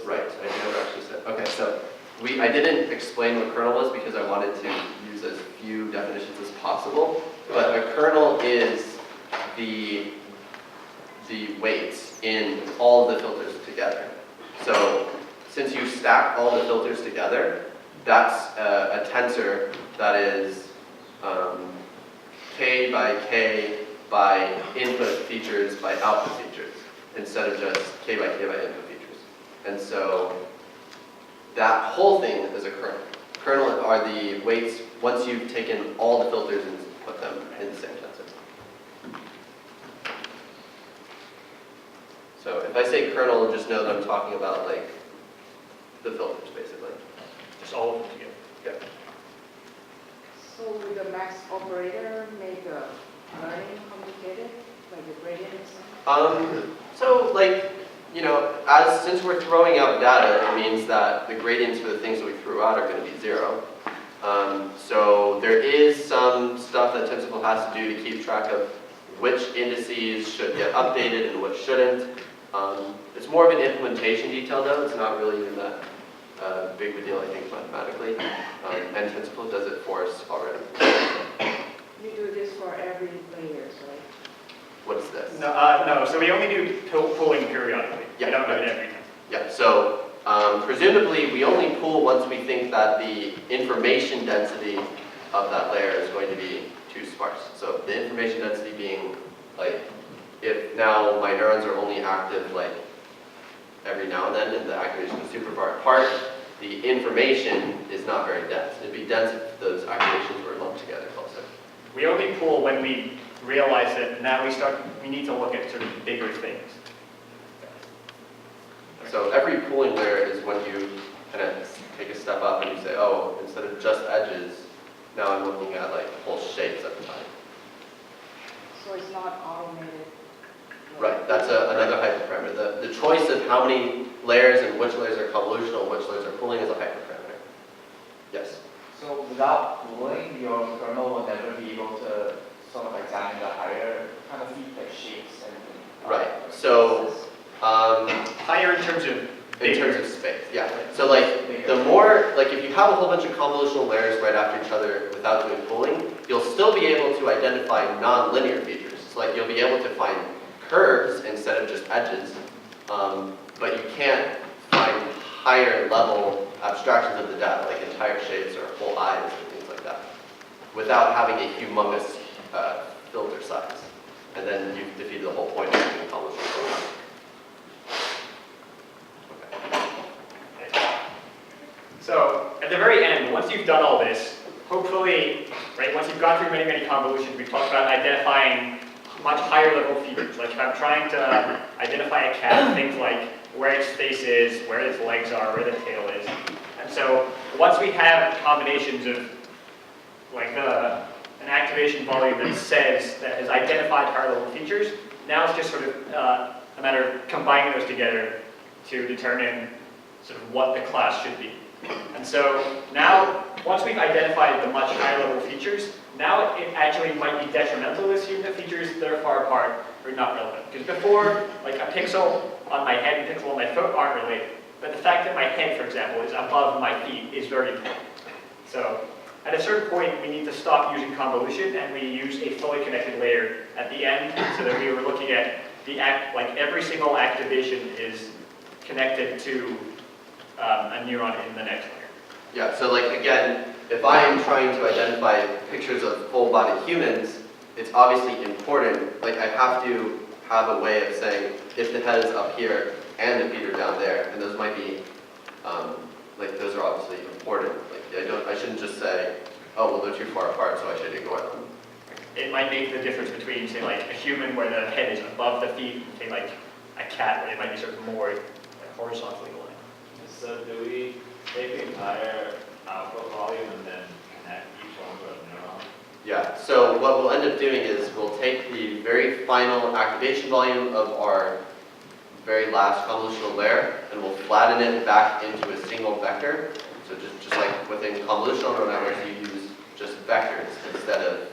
Right, I never actually said. Okay, so I didn't explain what kernel was because I wanted to use as few definitions as possible. But a kernel is the weights in all the filters together. So since you stack all the filters together, that's a tensor that is k by k by input features by output features, instead of just k by input features. And so that whole thing is a kernel. Kernel are the weights once you've taken all the filters and put them in the same tensor. So if I say kernel, just know that I'm talking about like the filters basically. Just all of them together. Yeah. So will the max operator make the learning complicated, like the gradient and stuff? So like, since we're throwing out data, it means that the gradients for the things that we threw out are going to be 0. So there is some stuff that TensorFlow has to do to keep track of which indices should get updated and which shouldn't. It's more of an implementation detail though, it's not really even that big of a deal, I think, mathematically. And TensorFlow does it for us already. You do this for every layers, right? What's this? No, so we only do pooling periodically. Yeah, We don't do right. it every time. Yeah, so presumably we only pool once we think that the information density of that layer is going to be too sparse. So the information density being like, if now my neurons are only active like every now and then and the activation is super far apart, the information is not very dense. It'd be dense if those activations were lumped together closer. We only pool when we realize that now we need to look at sort of bigger things. So every pooling layer is when you kind of take a step up and you say, oh, instead of just edges, now I'm looking at like whole shapes at the time. So it's not automated. Right, that's another hyperparameter. The choice of how many layers and which layers are convolutional and which layers are pooling is a hyperparameter. Yes? So without pooling, your kernel will never be able to sort of examine the higher kind of like shapes and Right, so Higher in terms of in bigger. terms of space, yeah. So like the more, like if you have a whole bunch of convolutional layers right after each other without doing pooling, you'll still be able to identify non-linear features. So like you'll be able to find curves instead of just edges, but you can't find higher level abstractions of the data, like entire shapes or whole eyes and things like that, without having a humongous filter size. And then you've defeated the whole point of doing convolutional programming. Okay. once you've done all this, hopefully, right, once you've gone through many, many convolutions, we've talked about identifying much higher level features. Like if I'm trying to identify a cat, things like where its face is, where its legs are, where the tail is. And so once we have combinations of like an activation volume that says, that has identified higher level features, now it's just sort of a matter of combining those together to determine sort of what the class should be. And so now, once we've identified the much higher level features, now it actually might be detrimental to assume that features that are far apart are not relevant. Because before, like a pixel on my head and a pixel on my foot aren't related. But the fact that my head, for example, is above my feet is very important. So at a certain point, we need to stop using convolution and we use a fully connected layer at the end so that we were looking at the like every single activation is connected to a neuron in the next layer. Yeah, so like again, if I am trying to identify pictures of full-bodied humans, it's obviously important, like I have to have a way of saying if the head is up here and the feet are down there, and those might be, like those are obviously important. Like I shouldn't just say, oh well they're too far apart so I should ignore them. It might make the difference between say like a human where the head is above the feet, and say like a cat where it might be sort of more like horizontally aligned. So do we take the entire output volume and then connect each one to a neuron? Yeah, so what we'll end up doing is we'll take the very final activation volume of our very last convolutional layer and we'll flatten it back into a single vector. So just like within convolutional neural networks, you use just vectors instead of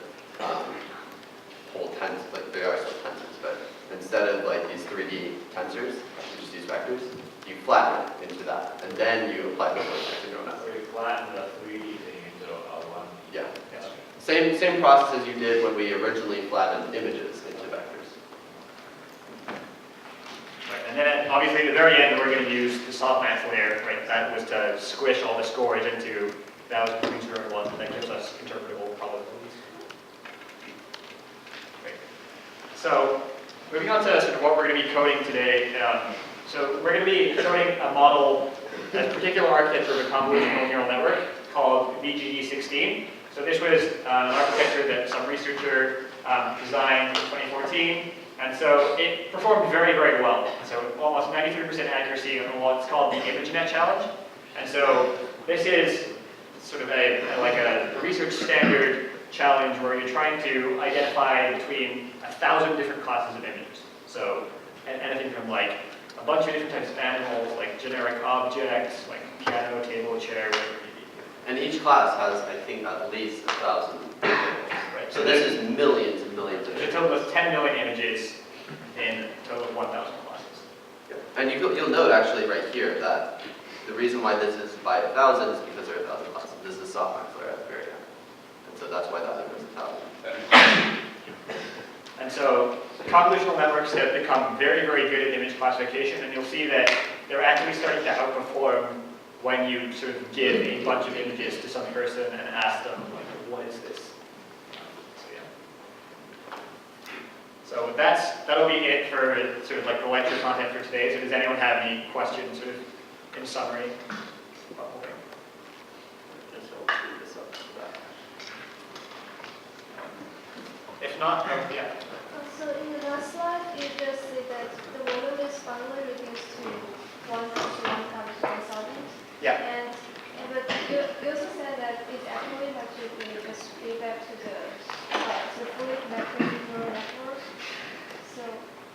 whole tensors, like they are still tensors, but instead of like these 3D tensors, you just use vectors. You flatten it into that, and then you apply the to neural network. So we flatten the 3D thing into a one. Yeah. Same process as you did when we originally flattened images into vectors. Right, and then obviously at the very end we're going to use the softmax layer, right? That was to squish all the scores into values between 0 and 1. That gives us interpretable probabilities. Right. So moving on to sort of what we're going to be coding today. So we're going to be coding a model, a particular architecture of a convolutional neural network called VGE16. So this was an architecture that some researcher designed in 2014. And so it performed very, very well. So almost 93% accuracy on what's called the ImageNet challenge. And so this is sort of like a research standard challenge where you're trying to identify between 1,000 different classes of images. So anything from like a bunch of different types of animals, like generic objects, like piano, table, chair, whatever it may be. And each class has, I think, at least 1,000 images. Right. So this is millions and millions of There's a images. total of 10 million images in a total of 1,000 classes. And you'll note actually right here that the reason why this is by 1,000 is because there are 1,000 classes. This is a softmax layer at the very end. And so that's why that number is 1,000. And so convolutional networks have become very, very good at image classification, and you'll see that they're actually starting to outperform when you sort of give a bunch of images to some person and ask them, like, what is this? So yeah. So that'll be it for sort of like the lecture content for today. So does anyone have any questions sort of in summary? If not, yeah. So in the last slide, you just said that the volume is finally reduced to 1 to 1 times 1,000. Yeah. But you also said that it actually has to be just feedback to the fully connected neural network. So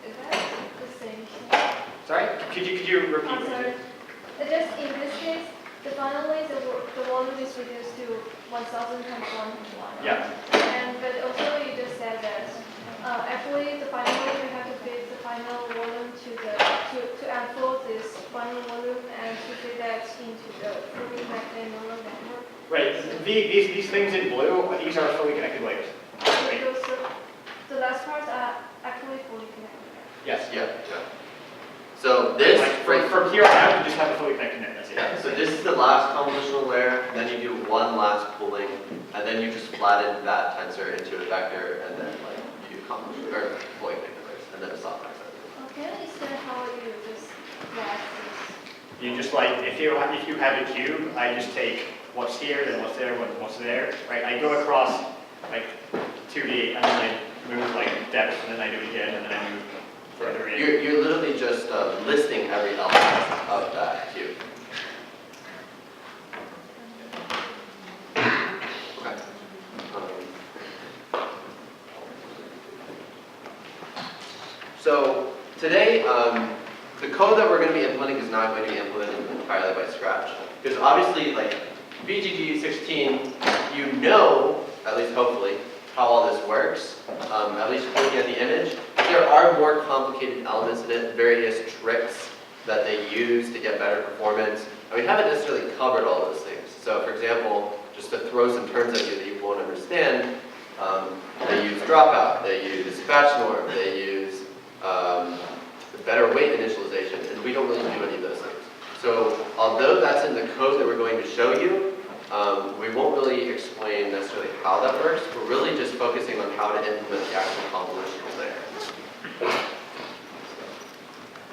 is that the same thing? Sorry, could you repeat? I'm sorry. Just in this case, finally the volume is reduced to 1,000 times 1 to 1. Yeah. But also you just said that actually the finally we have to fit the final volume to unfold this final volume and to fit that into the fully connected neural network. Right. These things in blue, these are fully connected layers. Right. So the last parts are actually fully connected. Yes. Yeah. So this, from here on out, you just have a fully connected net. That's it. yeah, so this is the last convolutional layer, and then you do one last pooling, and then you just flatten that tensor into a vector, and then like you do convolutional or fully connected layers, and then a softmax. Okay, is that how you just write this? You just like if you have a cube, I just take what's here, then what's there, what's there, right? I go across like 2D and then I move like depth and then I do it again and then I move further in. You're literally just listing every element of that cube. Okay. So today, the code that we're going to be implementing is not going to be implemented entirely by scratch. Because obviously, like VGG 16, you know, at least hopefully, how all this works, at least looking at the image. There are more complicated elements in it, various tricks that they use to get better performance. And we haven't necessarily covered all those things. So for example, just to throw some terms at you that you won't understand, they use dropout, they use dispatch norm, they use the better weight initialization, and we don't really do any of those things. So although that's in the code that we're going to show you, we won't really explain necessarily how that works. We're really just focusing on how to implement the actual convolutional layer.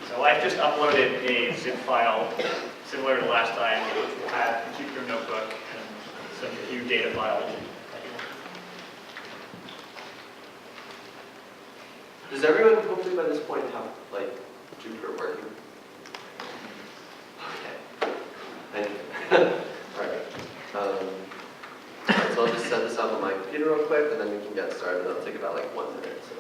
So I've just uploaded a zip file similar to last time, which will have keep your notebook and some few data files. Does everyone hopefully by this point have like Jupyter working? Okay. Thank you. Alright. So I'll just set this up on my computer real quick and then we can get started. It'll take about like 1 minute. So.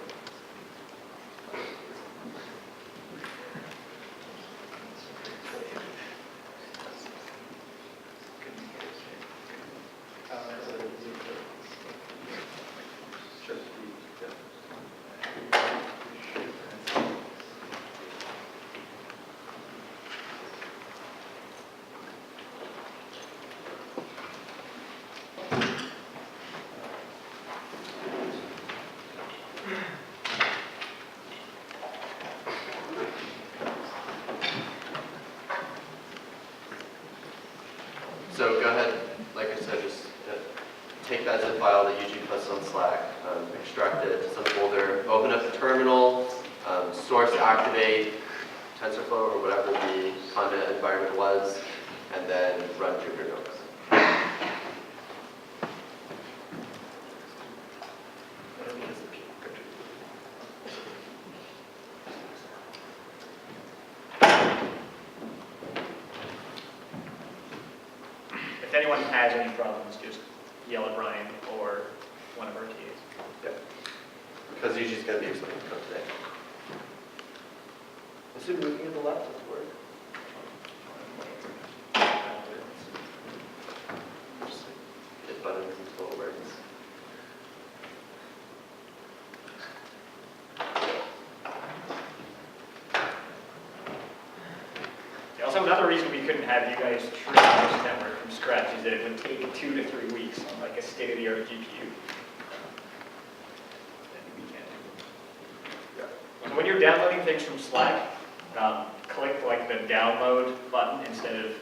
So go ahead, like I said, just take that zip file that Eugene puts on Slack, extract it to some folder, open up the terminal, source activate TensorFlow or whatever the content environment was, and then run Jupyter Notebook. If anyone has any problems, just yell at Ryan or one of our TAs. Yeah. Because Eugene's going to be explaining code today. Assume looking at the left does work. Hit buttons until it works. Also, another reason we couldn't have you guys treat this network from scratch is that it would take 2 to 3 weeks on like a state-of-the-art GPU. So when you're downloading things from Slack, click like the download button instead of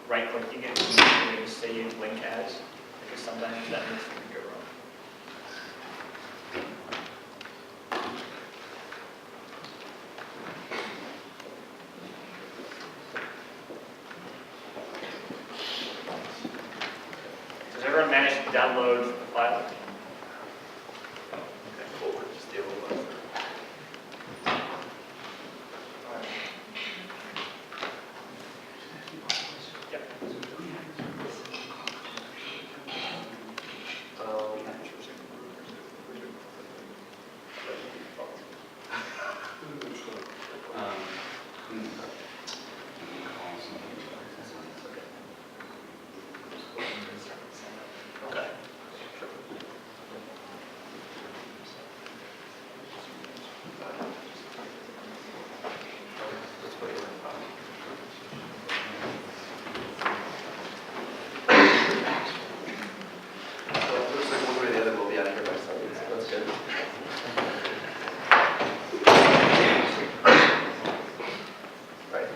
right-clicking it and doing save link as, because sometimes that makes things go wrong. Does everyone manage to download the file? Okay, cool. We're just dealing with it. Okay. Let's put it in the file. Well, it looks like one way or the other we'll be out of here by Sunday, so that's good. Right.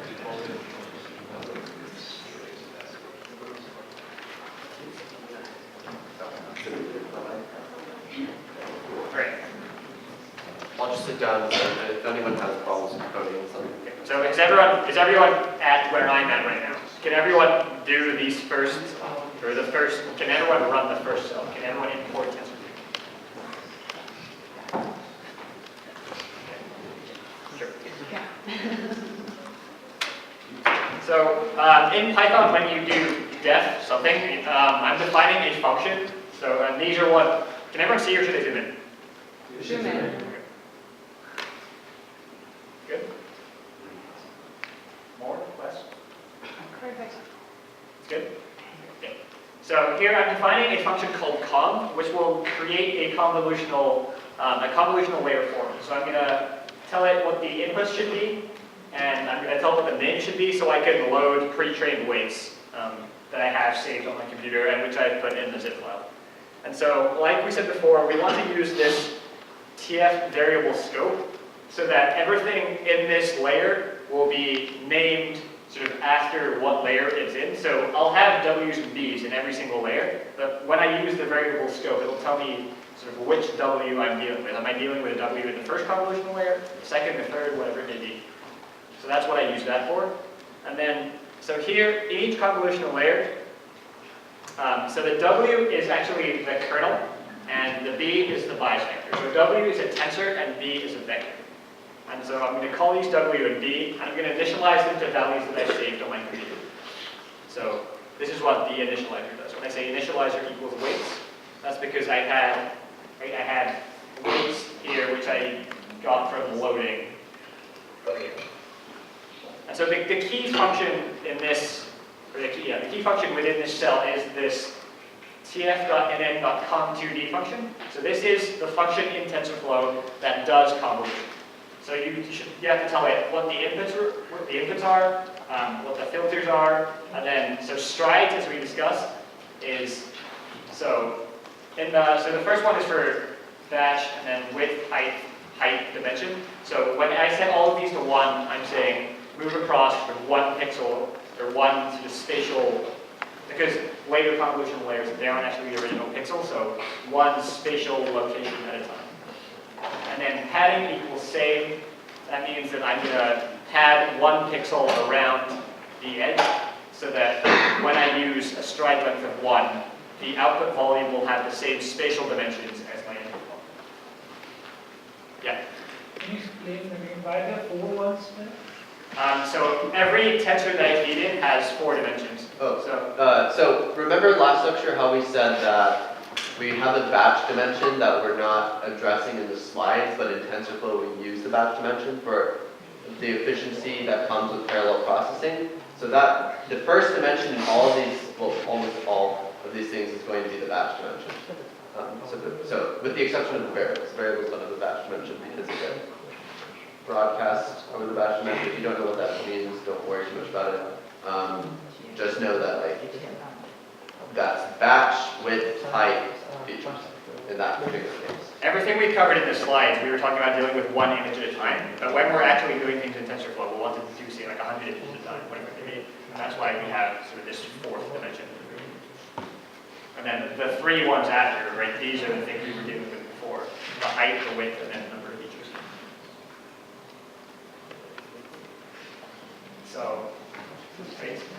Great. I'll just sit down and if anyone has problems with coding or something. So is everyone at where I'm at right now? Can everyone do these first or the first, can everyone run the first cell? Can everyone import TensorFlow? Sure. So in Python, when you do def something, I'm defining a function. So these are what, can everyone see or should I zoom in? Zoom in. Good. More? Less? Perfect. Good? Okay. So here I'm defining a function called conv, which will create a convolutional layer for me. So I'm going to tell it what the inputs should be, and I'm going to tell it what the name should be so I can load pre-trained weights that I have saved on my computer and which I put in the zip file. And so, like we said before, we want to use this TF variable scope so that everything in this layer will be named sort of after what layer it's in. So I'll have W's and B's in every single layer, but when I use the variable scope, it'll tell me sort of which W I'm dealing with. Am I dealing with a W in the first convolutional layer, the second, the third, whatever it may be. So that's what I use that for. And then, so here, in each convolutional layer, so the W is actually the kernel, and the B is the bias vector. So W is a tensor, and B is a vector. And so I'm going to call these W and B, and I'm going to initialize them to values that I've saved on my computer. So this is what the initializer does. When I say initializer equals weights, that's because I had weights here, which I got from loading. Okay. And so the key function in this, or the key function within this cell is this tf.nn.conv2d function. So this is the function in TensorFlow that does convolution. So you have to tell it what the inputs are, what the filters are, and then so strides, as we discussed, is so the first one is for batch and then width, height, dimension. So when I set all of these to 1, I'm saying move across for 1 pixel or 1 sort of spatial, because later convolutional layers, they aren't actually the original pixel, so 1 spatial location at a time. And then padding equals same. That means that I'm going to pad 1 pixel around the edge so that when I use a stride length of 1, the output volume will have the same spatial dimensions as my input volume. Yeah? Can you explain again why there are 4 ones there? So every tensor that I feed in has 4 dimensions. Oh, so remember last lecture how we said that we have a batch dimension that we're not addressing in the slides, but in TensorFlow we use the batch dimension for the efficiency that comes with parallel processing. So that the first dimension in all of these, well, almost all of these things is going to be the batch dimension. So with the exception of the variables. Variables don't have the batch dimension because of it. Broadcast over the batch dimension. If you don't know what that means, don't worry too much about it. Just know that that's batch with height features in that particular case. Everything we covered in the slides, we were talking about dealing with 1 image at a time. But when we're actually doing things in TensorFlow, we'll want to do, say, like 100 images at a time, whatever it may be. And that's why we have sort of this 4th dimension. And then the 3 ones after, right, these are the things we were dealing with before. The height, the width, and then the number of features.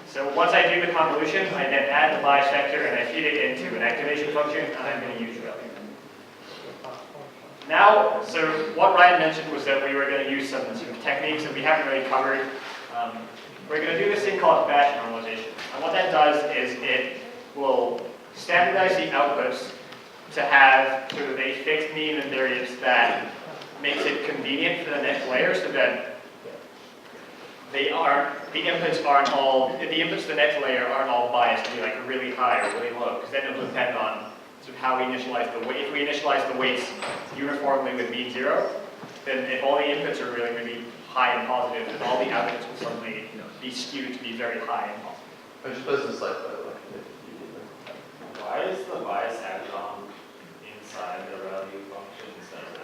So once I do the convolution, I then add the bias vector and I feed it into an activation function, and I'm going to use rel. Now, so what Ryan mentioned was that we were going to use some sort of techniques that we haven't really covered. We're going to do this thing called batch normalization. And what that does is it will standardize the outputs to have sort of a fixed mean and variance that makes it convenient for the next layer so that the inputs to the next layer aren't all biased to be like really high or really low, because then it'll depend on sort of how we initialize the weight. If we initialize the weights uniformly with mean 0, then if all the inputs are really, really high and positive, then all the outputs will suddenly be skewed to be very high and positive. I should post this slide by the way. Why is the bias add-on inside the rel function instead of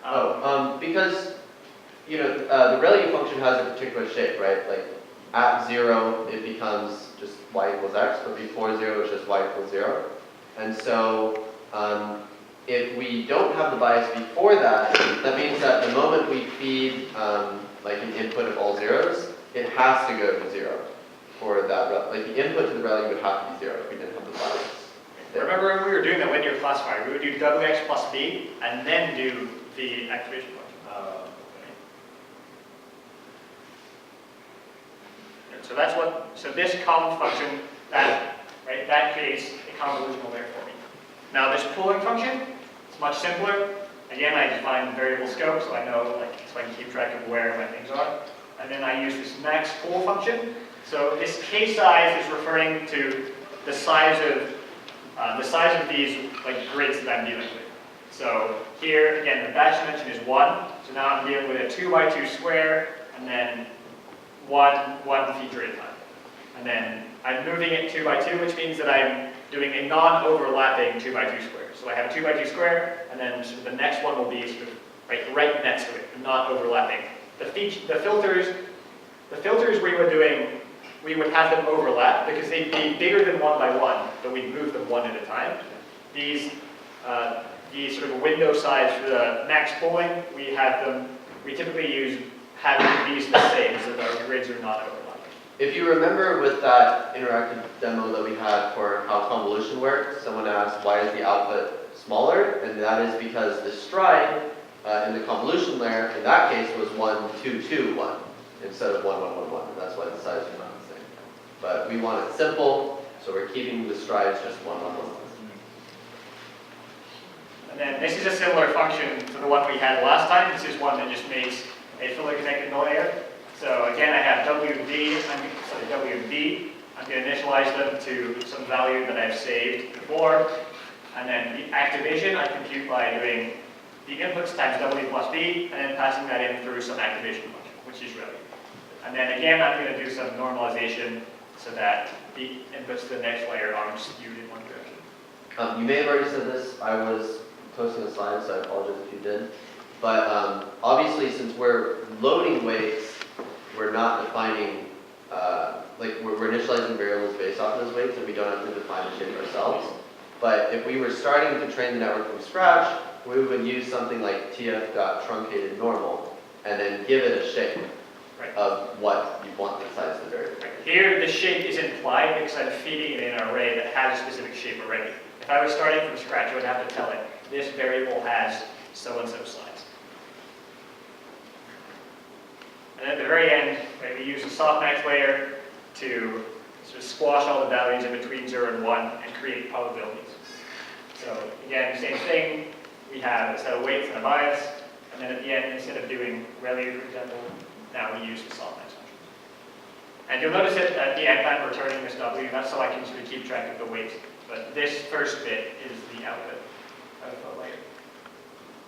after? Because the rel function has a particular shape, right? Like at 0, it becomes just y equals x, but before 0, it's just y equals 0. And so if we don't have the bias before that, that means that the moment we feed like an input of all zeros, it has to go to 0. for that, like the input to the rel would have to be 0 if we didn't have the values. there. Remember when we were doing the linear classifier, we would do wx plus b and then do the activation function. So that's what, so this conv function, that creates a convolutional layer for me. Now this pooling function, it's much simpler. Again, I define variable scope, so I know, so I can keep track of where my things are. And then I use this max pool function. So this k size is referring to the size of these grids that I'm dealing with. So here, again, the batch dimension is 1. So now I'm dealing with a 2 by 2 square, and then one feature at a time. And then I'm moving it 2 by 2, which means that I'm doing a non-overlapping 2 by 2 square. So I have a 2 by 2 square, and then sort of the next one will be sort of right next to it, not overlapping. The filters we would have them overlap because they'd be bigger than 1 by 1, but we'd move them one at a time. These sort of window size for the max pooling, we typically have these the same so that our grids are not overlapping. If you remember with that interactive demo that we had for how convolution works, someone asked why is the output smaller, and that is because the stride in the convolution layer, in that case, was 1, 2, 2, 1, instead of 1, 1, 1, 1, and that's why the size is not the same. But we want it simple, so we're keeping the strides just 1, 1, 1. And then this is a similar function to the one we had last time. This is one that just makes a fully connected layer. So again, I have W and B. I'm going to initialize them to some value that I've saved before. And then the activation I compute by doing the inputs times W plus B, and then passing that in through some activation function, which is really. And then again, I'm going to do some normalization so that the inputs to the next layer aren't skewed in one direction. You may have already said this. I was posting a slide, so I apologize if you did. But obviously, since we're loading weights, we're not defining, we're initializing variables based off of those weights, and we don't have to define the shape ourselves. But if we were starting to train the network from scratch, we would use something like tf.truncated normal, and then give it a shape of what you want the size of the variable. Here, the shape is implied because I'm feeding it in an array that has a specific shape already. If I was starting from scratch, I would have to tell it, this variable has so-and-so size. And at the very end, we use a softmax layer to sort of squash all the values in between 0 and 1 and create probabilities. So again, same thing. We have a set of weights and a bias, and then at the end, instead of doing ReLU, for example, now we use the softmax function. And you'll notice that at the end, I'm returning this W. That's so I can sort of keep track of the weight. But this first bit is the output of the layer.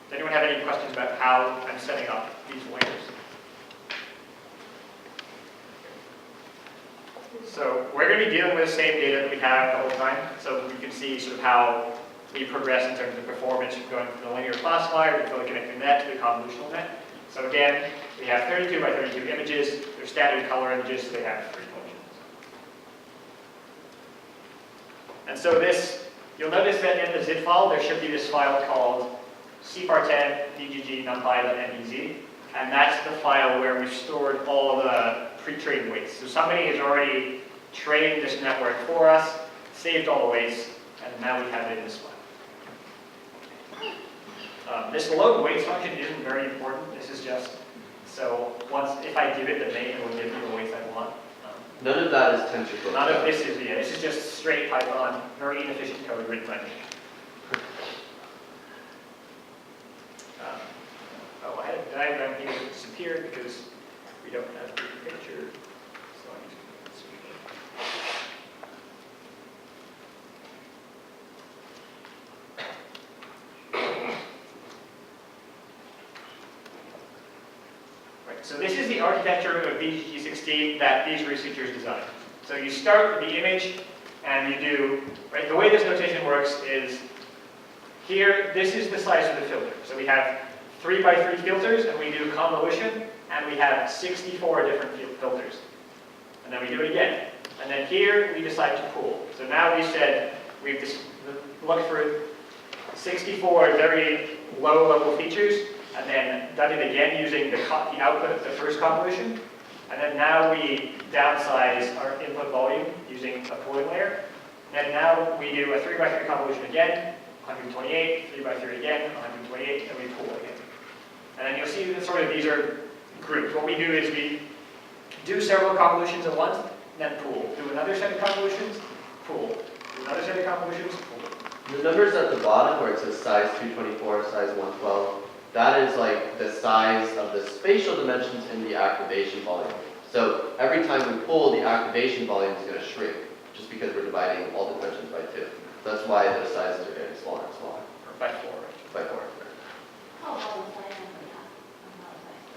Does anyone have any questions about how I'm setting up these layers? So we're going to be dealing with the same data that we have the whole time. So you can see sort of how we progress in terms of performance going from the linear classifier to the fully connected net to the convolutional net. So again, we have 32 by 32 images. They're standard color images, so they have 3 functions. And so this, you'll notice that in the zip file, there should be this file called cpar10 dgg numpy.mbz. And that's the file where we've stored all of the pre-trained weights. So somebody has already trained this network for us, saved all the weights, and now we have it in this file. This load weights function isn't very important. This is just, so if I give it the name, it will give me the weights I want. None of that is TensorFlow. None of this is, this is just straight Python, very inefficient code written by me. I had a diagram here that disappeared because we don't have a picture. So I'm just going to switch it. Right, so this is the architecture of BGG16 that these researchers designed. So you start with the image and you do, the way this notation works is here, this is the size of the filter. So we have 3 by 3 filters, and we do convolution, and we have 64 different filters. And then we do it again. And then here, we decide to pool. So now we said, we've just looked for 64 very low-level features, and then done it again using the output of the first convolution. And then now we downsize our input volume using a pooling layer. And now we do a 3x3 convolution again, 128, 3x3 again, 128, and we pool again. And then you'll see that sort of these are groups. What we do is we do several convolutions at once, then pool. Do another set of convolutions, pool. Do another set of convolutions, pool. The numbers at the bottom where it says size 224, size 112, that is like the size of the spatial dimensions in the activation volume. So every time we pull, the activation volume is going to shrink, just because we're dividing all the dimensions by 2. So that's why those sizes are getting smaller and smaller. Or by 4. By 4. How about the size on the top?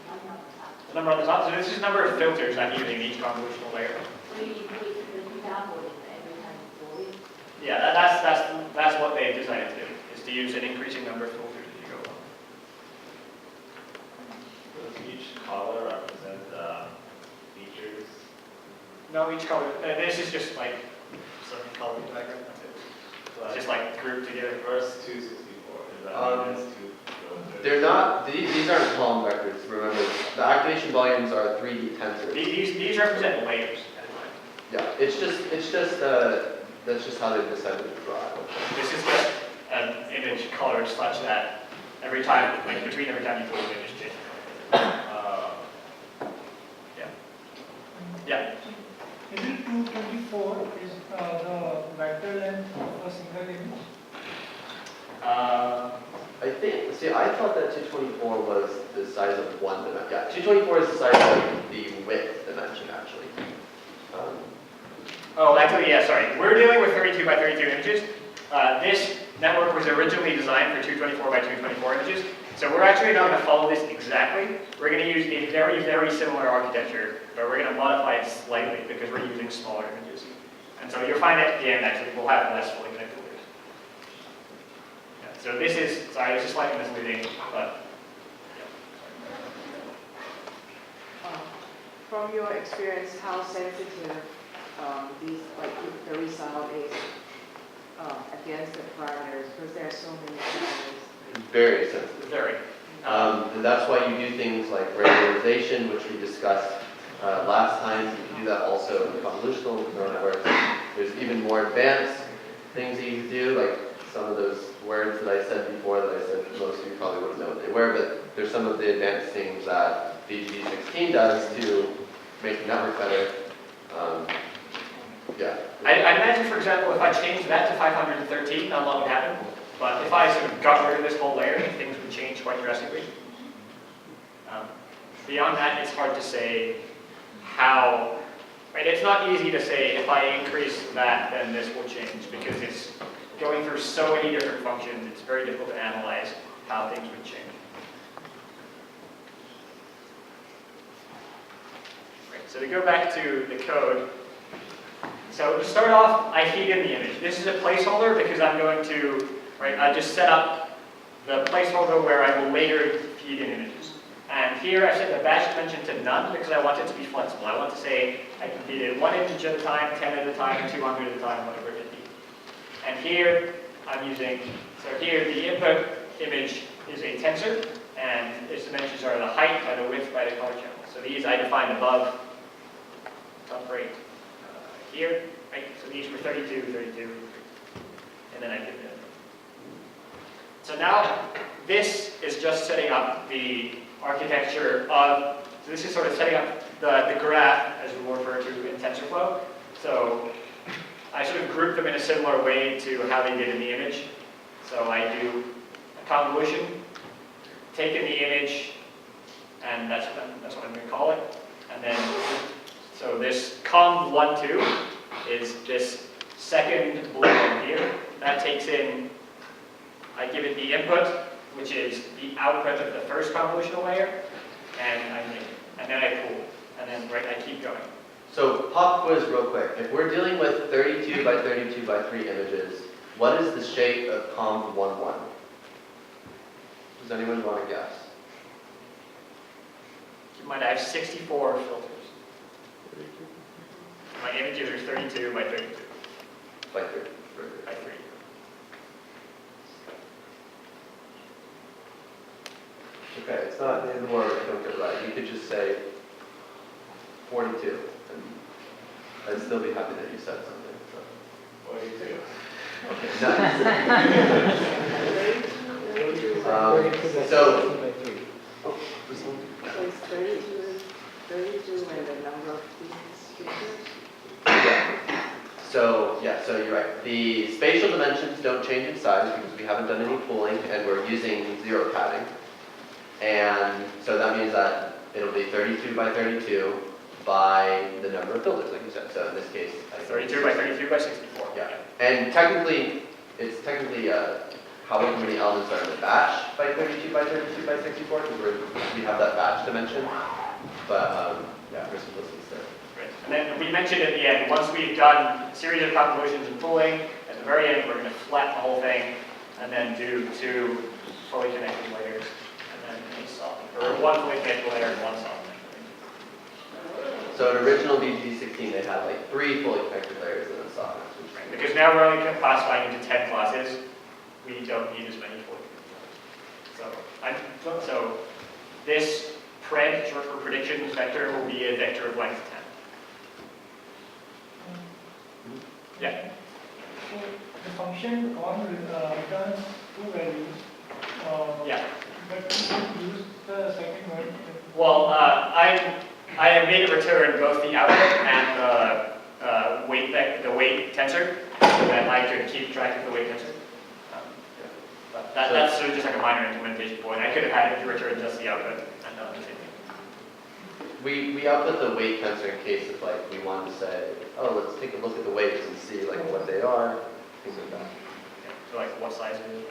Number on the top. The number on the top, so this is the number of filters I'm using in each convolutional layer. What do you put the double in every time you pull it? Yeah, that's what they decided to do, is to use an increasing number of filters as you go along. Does each color represent features? No, each color, this is just like some color diagram, that's it. It's just like grouped together. First 264, does that mean it's 2 filters? They're not, these aren't column vectors, remember. The activation volumes are 3D tensors. These represent layers at a time. Yeah, that's just how they decided to draw it. This is just an image color such that every time, like between every time you pull the image changes. Yeah. Yeah. Is it 224 is the vector length of a single image? I think, see, I thought that 224 was the size of one dimension. Yeah, 224 is the size of the width dimension, actually. Oh, actually, yeah, sorry. We're dealing with 32 by 32 images. This network was originally designed for 224 by 224 images. So we're actually not going to follow this exactly. We're going to use a very, very similar architecture, but we're going to modify it slightly because we're using smaller images. And so you'll find at the end, actually, we'll have less fully connected layers. Yeah, so this is, sorry, this is slightly misleading, but From your experience, how sensitive these, like the result is against the parameters, because there are so many parameters. Very sensitive. very. And that's why you do things like regularization, which we discussed last time. You can do that also in convolutional neural networks. There's even more advanced things that you can do, like some of those words that I said before that I said most of you probably wouldn't know what they were, but there's some of the advanced things that BGD16 does to make the network better. Yeah. I imagine, for example, if I changed that to 513, not a lot would happen. But if I sort of got rid of this whole layer, things would change quite drastically. Beyond that, it's hard to say how, right? It's not easy to say if I increase that, then this will change, because it's going through so many different functions, it's very difficult to analyze how things would change. Right, so to go back to the code, so to start off, I feed in the image. This is a placeholder because I'm going to, right, I just set up the placeholder where I will later feed in images. And here I set the batch dimension to none because I want it to be flexible. I want to say I can feed in 1 image at a time, 10 at a time, 200 at a time, whatever it may be. And here I'm using, so here the input image is a tensor, and its dimensions are the height by the width by the color channel. So these I define above, top right. Here, right? So these were 32, 32, and then I give them. So now, this is just setting up the architecture of, so this is sort of setting up the graph, as we refer to in TensorFlow. So I sort of group them in a similar way to how they did in the image. So I do a convolution, take in the image, and that's what I'm going to call it. And then, so this conv12 is this second blue one here. That takes in, I give it the input, which is the output of the first convolutional layer, and then I pool, and then right, I keep going. So pop quiz real quick. If we're dealing with 32 by 32 by 3 images, what is the shape of conv11? Does anyone want to guess? Keep in mind I have 64 filters. My images are 32 by 32. By 3. By 3. Okay, it's not the end of the world if you don't get it right. You could just say 42. And I'd still be happy that you said something, so. 42. Okay, nice. So, So it's 32 and the number of features. so you're right. The spatial dimensions don't change in size because we haven't done any pooling and we're using zero padding. And so that means that it'll be 32 by 32 by the number of filters, like you said. So in this case, I think 32 by 32 by 64. Yeah. And technically, it's technically however many elements are in the batch by 32 by 32 by 64 because we have that batch dimension. But yeah, for simplicity's sake. Right. And then we mentioned at the end, once we've done a series of convolutions and pooling, at the very end, we're going to flat the whole thing and then do 2 fully connected layers and then a soft, or 1 fully connected layer and 1 soft connected. So in original BG16, they had like 3 fully connected layers and a soft. Right. Because now we're only classifying into 10 classes, we don't need as many fully connected layers. So this pred, short for predictions vector, will be a vector of length 10. Yeah. So the function returns 2 values. Yeah. But we can use the second one. Well, I have made a return both the output and the weight tensor, so that I could keep track of the weight tensor. But that's sort of just like a minor implementation point. I could have had it to return just the output and done the same thing. We output the weight tensor in case if like we wanted to say, oh, let's take a look at the weights and see like what they are, things like that. Okay. So like what size it is.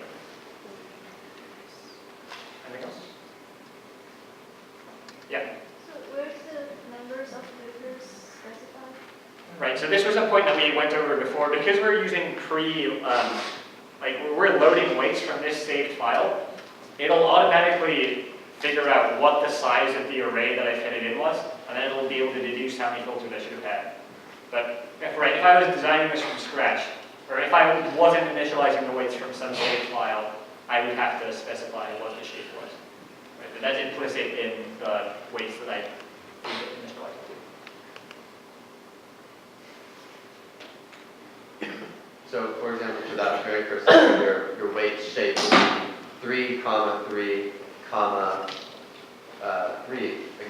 Anything else? Yeah. So where's the numbers of filters specified? Right, so this was a point that we went over before. Because we're using like we're loading weights from this saved file, it'll automatically figure out what the size of the array that I fed it in was, and then it'll be able to deduce how many filters I should have had. But if I was designing this from scratch, or if I wasn't initializing the weights from some saved file, I would have to specify what the shape was. Right, but that's implicit in the weights that I initialized to. So for example, for that very first one, your weight shape would be 3, 3, 3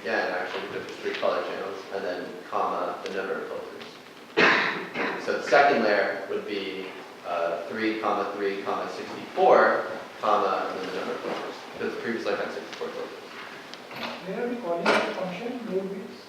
again, actually, because there's 3 color channels, and then comma the number of filters. So the second layer would be 3, 3, 64, comma, and then the number of filters. Because previously I had 64 filters. Where are we calling the function? Load weights?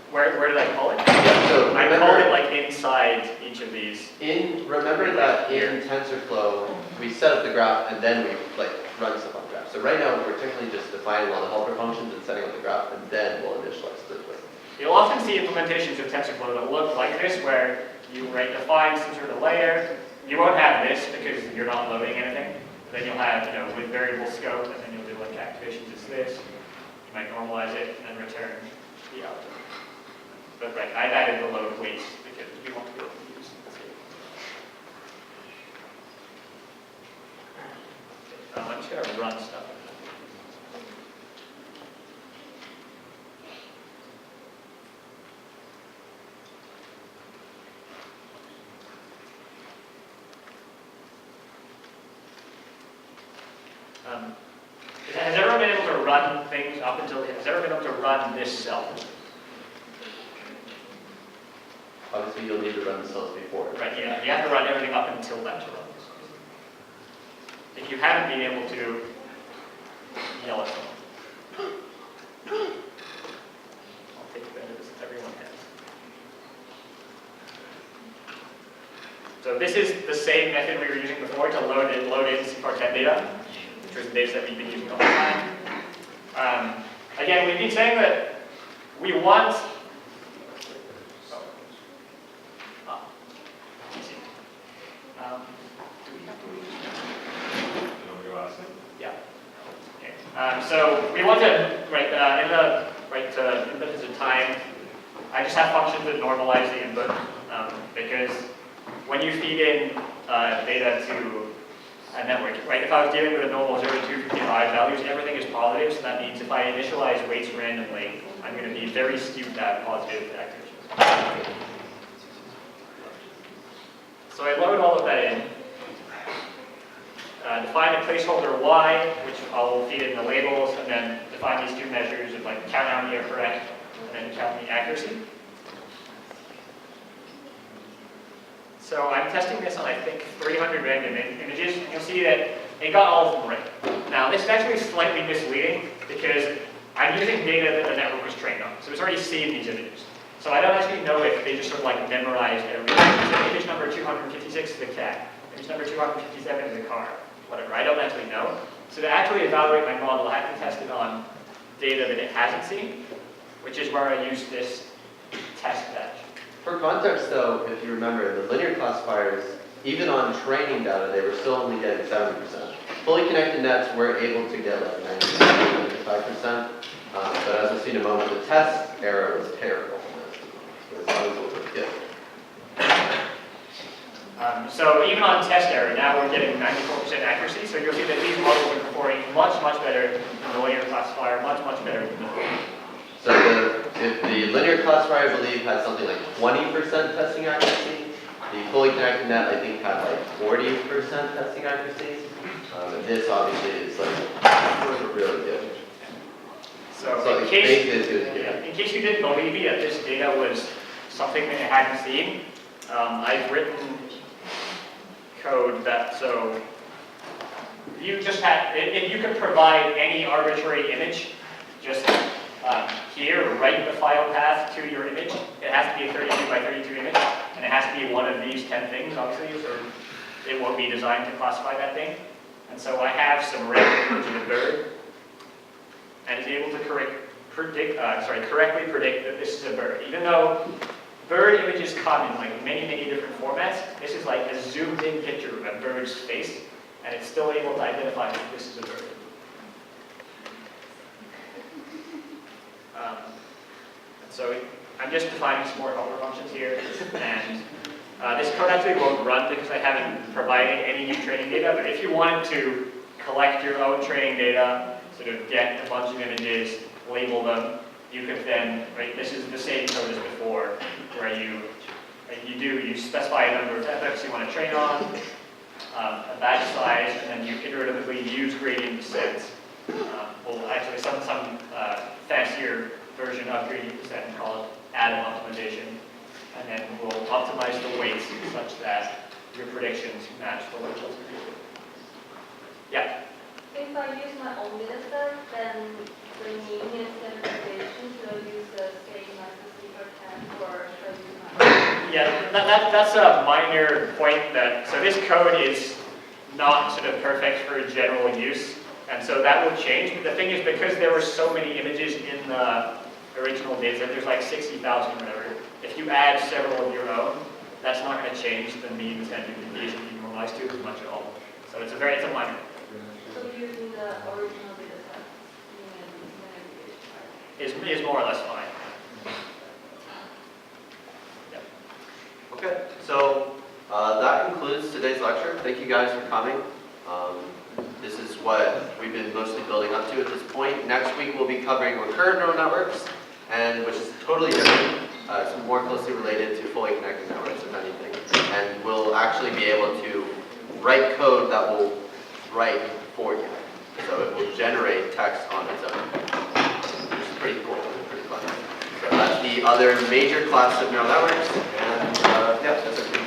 Where did I call it? Yeah, so I called it like inside each of these. Remember that in TensorFlow, we set up the graph and then we like run stuff on the graph. So right now we're technically just defining all the helper functions and setting up the graph, and then we'll initialize the twist. You'll often see implementations of TensorFlow that look like this, where you define some sort of layer. You won't have this because you're not loading anything. Then you'll have, with variable scope, and then you'll do like activations as this. You might normalize it and then return the output. But right, I've added the load weights because we want to be able to use it. I'm just going to run stuff. Has everyone been able to run things up until, has everyone been able to run this cell? Obviously, you'll need to run the cells before. Right, yeah, you have to run everything up until that to run this. If you haven't been able to, yell at someone. I'll take advantage of this, everyone has. So this is the same method we were using before to load in C-Quartet data, which was the data set we've been using the whole time. Again, we've been saying that we want so we want to, in the input of time, I just have functions that normalize the input, because when you feed in data to network, right? If I was dealing with a normal 0 to 255 values, everything is positive, so that means if I initialize weights randomly, I'm going to be very skewed to have positive activations. So I load all of that in. Define a placeholder y, which I'll feed in the labels, and then define these two measures of like count how many are correct, and then count the accuracy. So I'm testing this on, I think, 300 random images. You'll see that it got all of them right. Now, this is actually slightly misleading because I'm using data that the network was trained on. So it's already seen these images. So I don't actually know if they just sort of like memorized everything. So image number 256 is the cat. Image number 257 is the car. Whatever, I don't actually know. So to actually evaluate my model, I have to test it on data that it hasn't seen, which is where I use this test batch. For context though, if you remember, the linear classifiers, even on training data, they were still only getting 70%. Fully connected nets were able to get like 95%. But as we'll see in a moment, the test error was terrible. So it's always good. So even on test error, now we're getting 94% accuracy. So you'll see that these models are performing much, much better than the linear classifier, much, much better than the So if the linear classifier, I believe, had something like 20% testing accuracy, the fully connected net, I think, had like 40% testing accuracy. And this obviously is like really good. So in case you didn't believe me that this data was something that I hadn't seen, I've written code that, so you just had, if you could provide any arbitrary image, just here, write the file path to your image. It has to be a 32 by 32 image, and it has to be one of these 10 things, obviously, or it won't be designed to classify that thing. And so I have some random image of a bird, and it's able to correctly predict that this is a bird. Even though bird images come in like many, many different formats, this is like a zoomed in picture of a bird's face, and it's still able to identify that this is a bird. So I'm just defining some more helper functions here, and this code actually won't run because I haven't provided any new training data, but if you wanted to collect your own training data, sort of get a bunch of images, label them, you could then, right, this is the same code as before, where you specify a number of epochs you want to train on, a batch size, and then you iteratively use gradient descent. Well, actually, some fancier version of gradient descent called atom optimization, and then we'll optimize the weights such that your predictions match the weight. Yeah? If I use my own data set, then the mean standardization, should I use the same as the sleeper test, or should I use my Yeah, that's a minor point that, so this code is not sort of perfect for general use, and so that will change. But the thing is, because there were so many images in the original data set, there's like 60,000 or whatever, if you add several of your own, that's not going to change the mean standard deviation you normalize to as much at all. So it's a minor. So using the original data set, Is more or less fine. Yep. Okay, so that concludes today's lecture. Thank you guys for coming. This is what we've been mostly building up to at this point. Next week we'll be covering recurrent neural networks, and which is totally different. It's more closely related to fully connected networks, if anything. And we'll actually be able to write code that will write for you. So it will generate text on its own, which is pretty cool, pretty fun. So that's the other major class of neural networks, and yeah, that's a pretty